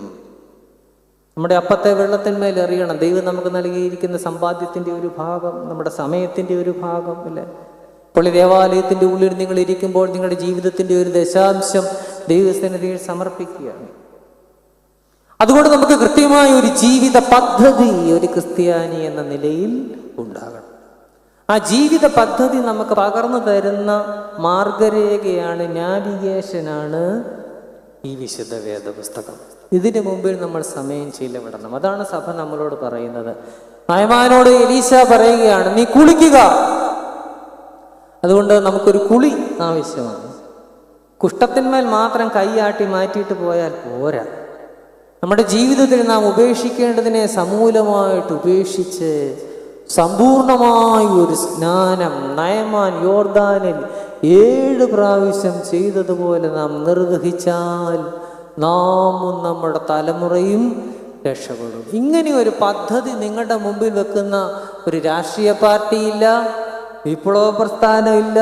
നമ്മുടെ അപ്പത്തെ വെള്ളത്തിന്മേൽ എറിയണം. ദൈവം നമുക്ക് നൽകിയിരിക്കുന്ന സമ്പാദ്യത്തിൻ്റെ ഒരു ഭാഗം, നമ്മുടെ സമയത്തിൻ്റെ ഒരു ഭാഗം അല്ലേ. ഇപ്പോൾ ഈ ദേവാലയത്തിൻ്റെ ഉള്ളിൽ നിങ്ങൾ ഇരിക്കുമ്പോൾ നിങ്ങളുടെ ജീവിതത്തിൻ്റെ ഒരു ദശാംശം ദൈവസന്നിധിയിൽ സമർപ്പിക്കുകയാണ്. അതുകൊണ്ട് നമുക്ക് കൃത്യമായ ഒരു ജീവിത പദ്ധതി ഒരു ക്രിസ്ത്യാനി എന്ന നിലയിൽ ഉണ്ടാകണം. ആ ജീവിത പദ്ധതി നമുക്ക് പകർന്നു തരുന്ന മാർഗരേഖയാണ്, നാവിഗേഷനാണ് ഈ വിശുദ്ധ വേദപുസ്തകം. ഇതിനു മുമ്പിൽ നമ്മൾ സമയം ചിലവിടണം. അതാണ് സഭ നമ്മളോട് പറയുന്നത്. നയമാനോട് എലീശ പറയുകയാണ്, നീ കുളിക്കുക. അതുകൊണ്ട് നമുക്കൊരു കുളി ആവശ്യമാണ്. കുഷ്ഠത്തിന്മേൽ മാത്രം കൈയാട്ടി മാറ്റിയിട്ട് പോയാൽ പോരാ. നമ്മുടെ ജീവിതത്തിൽ നാം ഉപേക്ഷിക്കേണ്ടതിനെ സമൂലമായിട്ട് ഉപേക്ഷിച്ച് സമ്പൂർണമായ ഒരു സ്നാനം നയമാൻ യോർദാനിൽ 7 പ്രാവശ്യം ചെയ്തതുപോലെ നാം നിർവഹിച്ചാൽ നാമും നമ്മുടെ തലമുറയും രക്ഷപ്പെടും. ഇങ്ങനെ ഒരു പദ്ധതി നിങ്ങളുടെ മുമ്പിൽ വെക്കുന്ന ഒരു രാഷ്ട്രീയ പാർട്ടിയില്ല, വിപ്ലവ പ്രസ്ഥാനമില്ല.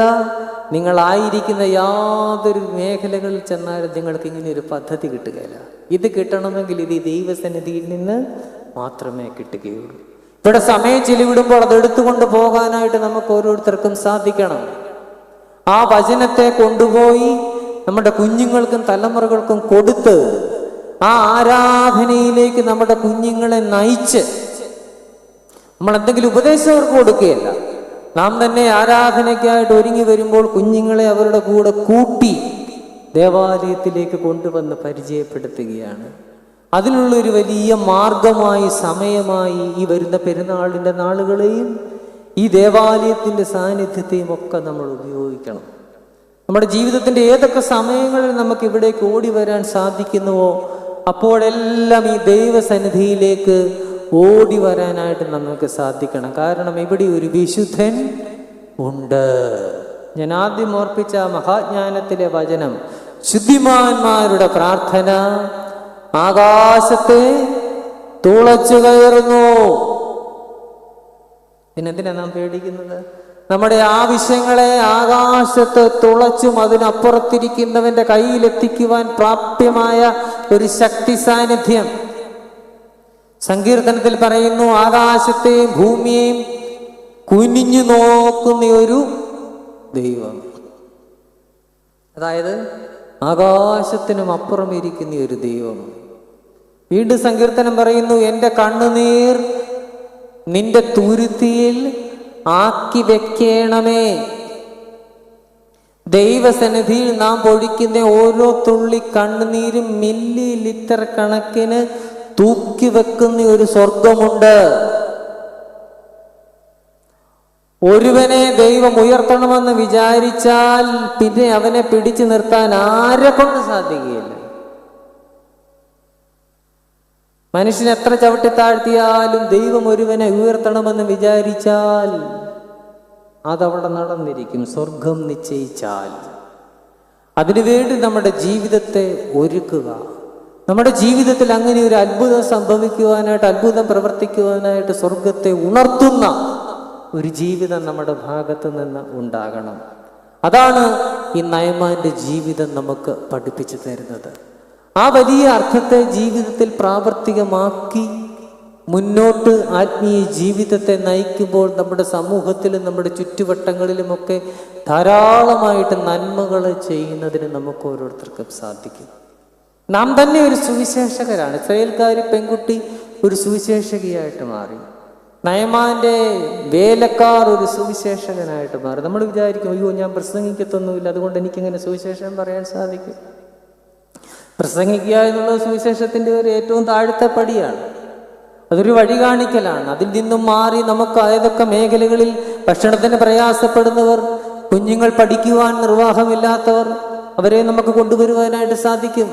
നിങ്ങളായിരിക്കുന്ന യാതൊരു മേഖലകളിൽ ചെന്നാലും നിങ്ങൾക്ക് ഇങ്ങനെ ഒരു പദ്ധതി കിട്ടുകയില്ല. ഇത് കിട്ടണമെങ്കിൽ ഇത് ദൈവസന്നിധിയിൽ നിന്ന് മാത്രമേ കിട്ടുകയുള്ളൂ. ഇവിടെ സമയം ചിലവിടുമ്പോൾ അത് എടുത്തുകൊണ്ട് പോകാനായിട്ട് നമുക്ക് ഓരോരുത്തർക്കും സാധിക്കണം. ആ വചനത്തെ കൊണ്ടുപോയി നമ്മുടെ കുഞ്ഞുങ്ങൾക്കും തലമുറകൾക്കും കൊടുത്ത് ആ ആരാധനയിലേക്ക് നമ്മുടെ കുഞ്ഞുങ്ങളെ നയിച്ച് നമ്മൾ എന്തെങ്കിലും ഉപദേശം അവർക്ക് കൊടുക്കുകയല്ല, നാം തന്നെ ആരാധനയ്ക്കായിട്ട് ഒരുങ്ങി വരുമ്പോൾ കുഞ്ഞുങ്ങളെ അവരുടെ കൂടെ കൂട്ടി ദേവാലയത്തിലേക്ക് കൊണ്ടുവന്ന് പരിചയപ്പെടുത്തുകയാണ്. അതിനുള്ളൊരു വലിയ മാർഗമായി, സമയമായി ഈ വരുന്ന പെരുന്നാളിൻ്റെ നാളുകളെയും ഈ ദേവാലയത്തിൻ്റെ സാന്നിധ്യത്തെയും ഒക്കെ നമ്മൾ ഉപയോഗിക്കണം. നമ്മുടെ ജീവിതത്തിൻ്റെ ഏതൊക്കെ സമയങ്ങളിൽ നമുക്ക് ഇവിടേക്ക് ഓടി വരാൻ സാധിക്കുന്നുവോ അപ്പോഴെല്ലാം ഈ ദൈവസന്നിധിയിലേക്ക് ഓടി വരാനായിട്ട് നമുക്ക് സാധിക്കണം. കാരണം ഇവിടെ ഒരു വിശുദ്ധൻ ഉണ്ട്. ഞാൻ ആദ്യം ഓർപ്പിച്ച മഹാജ്ഞാനത്തിലെ വചനം, ശുദ്ധിമാന്മാരുടെ പ്രാർത്ഥന ആകാശത്തെ തുളച്ചു കയറുന്നു. പിന്നെന്തിനാ നാം പേടിക്കുന്നത്? നമ്മുടെ ആവശ്യങ്ങളെ ആകാശത്ത് തുളച്ചും അതിനപ്പുറത്തിരിക്കുന്നവന്റെ കയ്യിലെത്തിക്കുവാൻ പ്രാപ്യമായ ഒരു ശക്തി സാന്നിധ്യം. സങ്കീർത്തനത്തിൽ പറയുന്നു, ആകാശത്തെയും ഭൂമിയെയും കുനിഞ്ഞു നോക്കുന്ന ഒരു ദൈവം. അതായത് ആകാശത്തിനും അപ്പുറം ഇരിക്കുന്ന ഒരു ദൈവം. വീണ്ടും സങ്കീർത്തനം പറയുന്നു, എൻ്റെ കണ്ണുനീർ നിന്റെ തുരുത്തിയിൽ ആക്കി വെക്കണമേ. ദൈവസന്നിധിയിൽ നാം പൊഴിക്കുന്ന ഓരോ തുള്ളി കണ്ണുനീരും മില്ലി ലിറ്റർ കണക്കിന് തൂക്കി വെക്കുന്ന ഒരു സ്വർഗമുണ്ട്. ഒരുവനെ ദൈവം ഉയർത്തണമെന്ന് വിചാരിച്ചാൽ പിന്നെ അവനെ പിടിച്ചു നിർത്താൻ ആരെ കൊണ്ട് സാധിക്കുകയില്ല. മനുഷ്യൻ എത്ര ചവിട്ടി താഴ്ത്തിയാലും ദൈവം ഒരുവനെ ഉയർത്തണമെന്ന് വിചാരിച്ചാൽ അതവിടെ നടന്നിരിക്കും. സ്വർഗം നിശ്ചയിച്ചാൽ അതിനുവേണ്ടി നമ്മുടെ ജീവിതത്തെ ഒരുക്കുക. നമ്മുടെ ജീവിതത്തിൽ അങ്ങനെ ഒരു അത്ഭുതം സംഭവിക്കുവാനായിട്ട്, അത്ഭുതം പ്രവർത്തിക്കുവാനായിട്ട് സ്വർഗത്തെ ഉണർത്തുന്ന ഒരു ജീവിതം നമ്മുടെ ഭാഗത്ത് നിന്ന് ഉണ്ടാകണം. അതാണ് ഈ നയമാന്റെ ജീവിതം നമുക്ക് പഠിപ്പിച്ചു തരുന്നത്. ആ വലിയ അർത്ഥത്തെ ജീവിതത്തിൽ പ്രാവർത്തികമാക്കി മുന്നോട്ട് ആത്മീയ ജീവിതത്തെ നയിക്കുമ്പോൾ നമ്മുടെ സമൂഹത്തിലും നമ്മുടെ ചുറ്റുവട്ടങ്ങളിലുമൊക്കെ ധാരാളമായിട്ട് നന്മകൾ ചെയ്യുന്നതിന് നമുക്ക് ഓരോരുത്തർക്കും സാധിക്കും. നാം തന്നെ ഒരു സുവിശേഷകരാണ്. ഇസ്രായേൽക്കാരി പെൺകുട്ടി ഒരു സുവിശേഷകയായിട്ട് മാറി. നയമാന്റെ വേലക്കാർ ഒരു സുവിശേഷകനായിട്ട് മാറി. നമ്മൾ വിചാരിക്കും, അയ്യോ ഞാൻ പ്രസംഗിക്കത്തൊന്നുമില്ല, അതുകൊണ്ട് എനിക്കിങ്ങനെ സുവിശേഷം പറയാൻ സാധിക്കും. പ്രസംഗിക്കുക എന്നുള്ളത് സുവിശേഷത്തിന്റെ ഒരു ഏറ്റവും താഴത്തെ പടിയാണ്. അതൊരു വഴി കാണിക്കലാണ്. അതിൽ നിന്നും മാറി നമുക്ക് ഏതൊക്കെ മേഖലകളിൽ ഭക്ഷണത്തിന് പ്രയാസപ്പെടുന്നവർ, കുഞ്ഞുങ്ങൾ പഠിക്കുവാൻ നിർവാഹമില്ലാത്തവർ, അവരെ നമുക്ക് കൊണ്ടുവരുവാനായിട്ട് സാധിക്കും.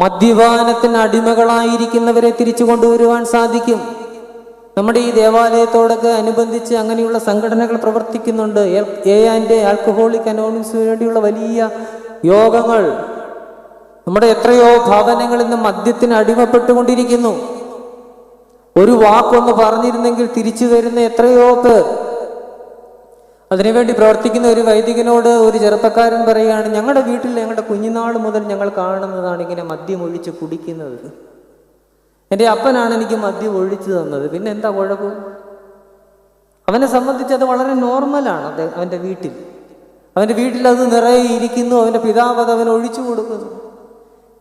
മദ്യപാനത്തിന് അടിമകളായിരിക്കുന്നവരെ തിരിച്ചു കൊണ്ടുവരുവാൻ സാധിക്കും. നമ്മുടെ ഈ ദേവാലയത്തോടൊക്കെ അനുബന്ധിച്ച് അങ്ങനെയുള്ള സംഘടനകൾ പ്രവർത്തിക്കുന്നുണ്ട്. ആൽക്കഹോളിക് അനോണിമസിന് വേണ്ടിയുള്ള വലിയ യോഗങ്ങൾ. നമ്മുടെ എത്രയോ ഭവനങ്ങളിൽ നിന്ന് മദ്യത്തിന് അടിമപ്പെട്ടുകൊണ്ടിരിക്കുന്നു. ഒരു വാക്കൊന്ന് പറഞ്ഞിരുന്നെങ്കിൽ തിരിച്ചു വരുന്ന എത്രയോ പേർ. അതിനുവേണ്ടി പ്രവർത്തിക്കുന്ന ഒരു വൈദികനോട് ഒരു ചെറുപ്പക്കാരൻ പറയുകയാണ്, ഞങ്ങളുടെ വീട്ടിൽ ഞങ്ങളുടെ കുഞ്ഞുനാൾ മുതൽ ഞങ്ങൾ കാണുന്നതാണ് ഇങ്ങനെ മദ്യം ഒഴിച്ച് കുടിക്കുന്നത്. എൻ്റെ അപ്പനാണ് എനിക്ക് മദ്യം ഒഴിച്ചു തന്നത്, പിന്നെ എന്താ കുഴപ്പം? അവനെ സംബന്ധിച്ച് അത് വളരെ നോർമലാണ്. അവൻ്റെ വീട്ടിൽ അത് നിറയെ ഇരിക്കുന്നു. അവൻ്റെ പിതാവ് അത് അവൻ ഒഴിച്ചു കൊടുക്കുന്നു.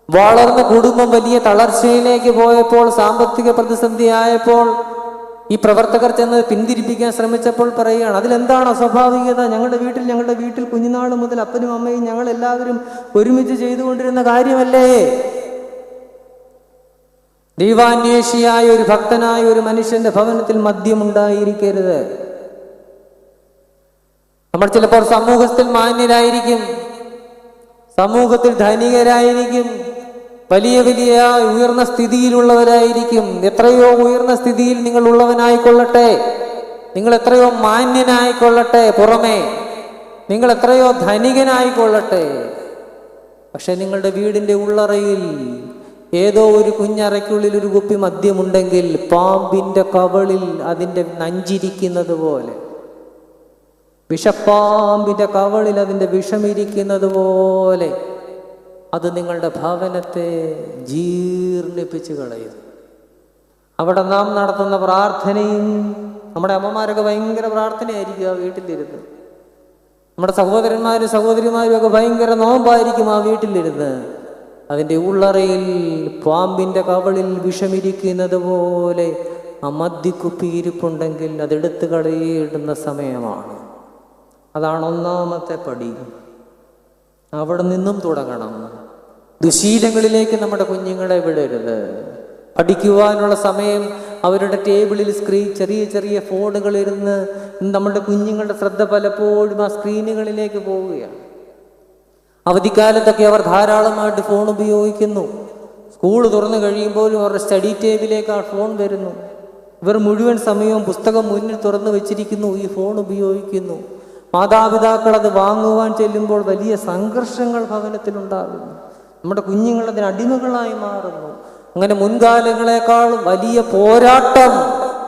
വളർന്ന കുടുംബം വലിയ തളർച്ചയിലേക്ക് പോയപ്പോൾ, സാമ്പത്തിക പ്രതിസന്ധി ആയപ്പോൾ ഈ പ്രവർത്തകർ ചെന്ന് പിന്തിരിപ്പിക്കാൻ ശ്രമിച്ചപ്പോൾ പറയുകയാണ്, അതിലെന്താണ് അസ്വാഭാവികത? ഞങ്ങളുടെ വീട്ടിൽ കുഞ്ഞുനാൾ മുതൽ അപ്പനും അമ്മയും ഞങ്ങൾ എല്ലാവരും ഒരുമിച്ച് ചെയ്തുകൊണ്ടിരുന്ന കാര്യമല്ലേ? ദൈവാന്വേഷിയായ ഒരു ഭക്തനായ ഒരു മനുഷ്യന്റെ ഭവനത്തിൽ മദ്യമുണ്ടായിരിക്കരുത്. നമ്മൾ ചിലപ്പോൾ സമൂഹത്തിൽ മാന്യരായിരിക്കും, സമൂഹത്തിൽ ധനികരായിരിക്കും, വലിയ വലിയ ഉയർന്ന സ്ഥിതിയിലുള്ളവരായിരിക്കും. എത്രയോ ഉയർന്ന സ്ഥിതിയിൽ നിങ്ങൾ ഉള്ളവനായിക്കൊള്ളട്ടെ, നിങ്ങൾ എത്രയോ മാന്യനായിക്കൊള്ളട്ടെ, പുറമേ നിങ്ങൾ എത്രയോ ധനികനായിക്കൊള്ളട്ടെ, പക്ഷെ നിങ്ങളുടെ വീടിന്റെ ഉള്ളറയിൽ ഏതോ ഒരു കുഞ്ഞറയ്ക്കുള്ളിൽ ഒരു കുപ്പി മദ്യമുണ്ടെങ്കിൽ പാമ്പിന്റെ കവളിൽ അതിൻ്റെ നഞ്ചിരിക്കുന്നത് പോലെ, വിഷപ്പാമ്പിന്റെ കവളിൽ അതിൻ്റെ വിഷമിരിക്കുന്നത് പോലെ അത് നിങ്ങളുടെ ഭവനത്തെ ജീർണിപ്പിച്ച് കളയും. അവിടെ നാം നടത്തുന്ന പ്രാർത്ഥനയും, നമ്മുടെ അമ്മമാരൊക്കെ ഭയങ്കര പ്രാർത്ഥനയായിരിക്കും ആ വീട്ടിലിരുന്ന്. നമ്മുടെ സഹോദരന്മാരും സഹോദരിമാരും ഒക്കെ ഭയങ്കര നോമ്പായിരിക്കും ആ വീട്ടിലിരുന്ന്. അതിൻ്റെ ഉള്ളറയിൽ പാമ്പിൻ്റെ കവളിൽ വിഷമിരിക്കുന്നത് പോലെ ആ മദ്യക്കുപ്പി ഇരിപ്പുണ്ടെങ്കിൽ അതെടുത്ത് കളയിടുന്ന സമയമാണ്. അതാണ് ഒന്നാമത്തെ പടി. അവിടെ നിന്നും തുടങ്ങണം. ദുശീലങ്ങളിലേക്ക് നമ്മുടെ കുഞ്ഞുങ്ങളെ വിടരുത്. പഠിക്കുവാനുള്ള സമയം അവരുടെ ടേബിളിൽ ചെറിയ ചെറിയ ഫോണുകളിരുന്ന് നമ്മുടെ കുഞ്ഞുങ്ങളുടെ ശ്രദ്ധ പലപ്പോഴും ആ സ്ക്രീനുകളിലേക്ക് പോവുകയാണ്. അവധിക്കാലത്തൊക്കെ അവർ ധാരാളമായിട്ട് ഫോൺ ഉപയോഗിക്കുന്നു. സ്കൂൾ തുറന്നു കഴിയുമ്പോഴും അവരുടെ സ്റ്റഡി ടേബിളിലേക്ക് ആ ഫോൺ വരുന്നു. ഇവർ മുഴുവൻ സമയവും പുസ്തകം മുന്നിൽ തുറന്നു വെച്ചിരിക്കുന്നു, ഈ ഫോൺ ഉപയോഗിക്കുന്നു. മാതാപിതാക്കൾ അത് വാങ്ങുവാൻ ചെല്ലുമ്പോൾ വലിയ സംഘർഷങ്ങൾ ഭവനത്തിലുണ്ടാകുന്നു. നമ്മുടെ കുഞ്ഞുങ്ങൾ അതിന് അടിമകളായി മാറുന്നു. അങ്ങനെ മുൻകാലങ്ങളെക്കാൾ വലിയ പോരാട്ടം,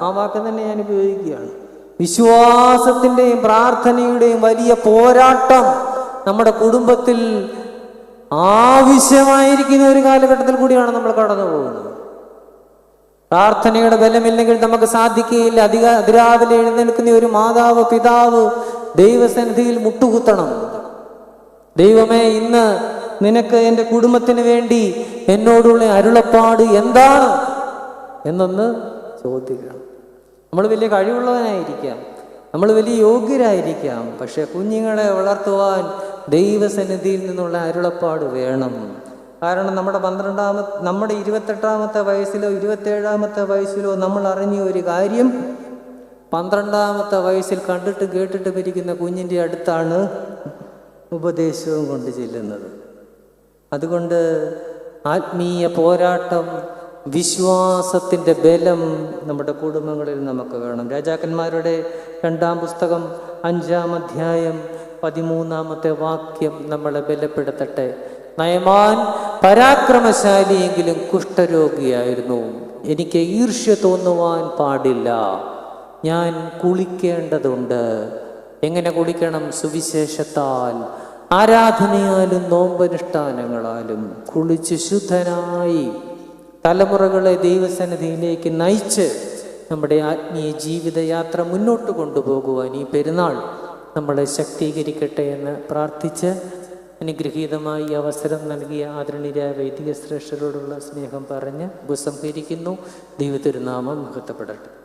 ആ വാക്ക് തന്നെ ഞാൻ ഉപയോഗിക്കുകയാണ്, വിശ്വാസത്തിൻ്റെയും പ്രാർത്ഥനയുടെയും വലിയ പോരാട്ടം നമ്മുടെ കുടുംബത്തിൽ ആവശ്യമായിരിക്കുന്ന ഒരു കാലഘട്ടത്തിൽ കൂടിയാണ് നമ്മൾ കടന്നു പോകുന്നത്. പ്രാർത്ഥനയുടെ ബലമില്ലെങ്കിൽ നമുക്ക് സാധിക്കുകയില്ല. അതിരാവിലെ എഴുന്നേൽക്കുന്ന ഒരു മാതാവ് പിതാവ് ദൈവസന്നിധിയിൽ മുട്ടുകുത്തണം. ദൈവമേ, ഇന്ന് നിനക്ക് എൻ്റെ കുടുംബത്തിന് വേണ്ടി എന്നോടുള്ള അരുളപ്പാട് എന്താണ് എന്നൊന്ന് ചോദിക്കണം. നമ്മൾ വലിയ കഴിവുള്ളവനായിരിക്കാം, നമ്മൾ വലിയ യോഗ്യരായിരിക്കാം, പക്ഷെ കുഞ്ഞുങ്ങളെ വളർത്തുവാൻ ദൈവസന്നിധിയിൽ നിന്നുള്ള അരുളപ്പാട് വേണം. കാരണം നമ്മുടെ 28-ാമത്തെ വയസ്സിലോ 27-ാമത്തെ വയസ്സിലോ നമ്മൾ അറിഞ്ഞ ഒരു കാര്യം 12-ാമത്തെ വയസ്സിൽ കണ്ടിട്ട് കേട്ടിട്ട് ഇരിക്കുന്ന കുഞ്ഞിൻ്റെ അടുത്താണ് ഉപദേശവും കൊണ്ട് ചെല്ലുന്നത്. അതുകൊണ്ട് ആത്മീയ പോരാട്ടം, വിശ്വാസത്തിൻ്റെ ബലം നമ്മുടെ കുടുംബങ്ങളിൽ നമുക്ക് വേണം. രാജാക്കന്മാരുടെ 2-ാം പുസ്തകം 5-ാം അധ്യായം 13-ാമത്തെ വാക്യം നമ്മളെ ബലപ്പെടുത്തട്ടെ. നയമാൻ പരാക്രമശാലിയെങ്കിലും കുഷ്ഠരോഗിയായിരുന്നു. എനിക്ക് ഈർഷ്യ തോന്നുവാൻ പാടില്ല. ഞാൻ കുളിക്കേണ്ടതുണ്ട്. എങ്ങനെ കുളിക്കണം? സുവിശേഷത്താൽ, ആരാധനയാലും നോമ്പനുഷ്ഠാനങ്ങളാലും കുളിച്ച് ശുദ്ധനായി തലമുറകളെ ദൈവസന്നിധിയിലേക്ക് നയിച്ച് നമ്മുടെ ആത്മീയ ജീവിതയാത്ര മുന്നോട്ട് കൊണ്ടുപോകുവാൻ ഈ പെരുന്നാൾ നമ്മളെ ശക്തീകരിക്കട്ടെ എന്ന് പ്രാർത്ഥിച്ച് അനുഗ്രഹീതമായി അവസരം നൽകിയ ആദരണീയ വൈദിക ശ്രേഷ്ഠരോടുള്ള സ്നേഹം പറഞ്ഞ് ഉപസംഹരിക്കുന്നു. ദൈവത്തിരുനാമം മഹത്വപ്പെടട്ടെ.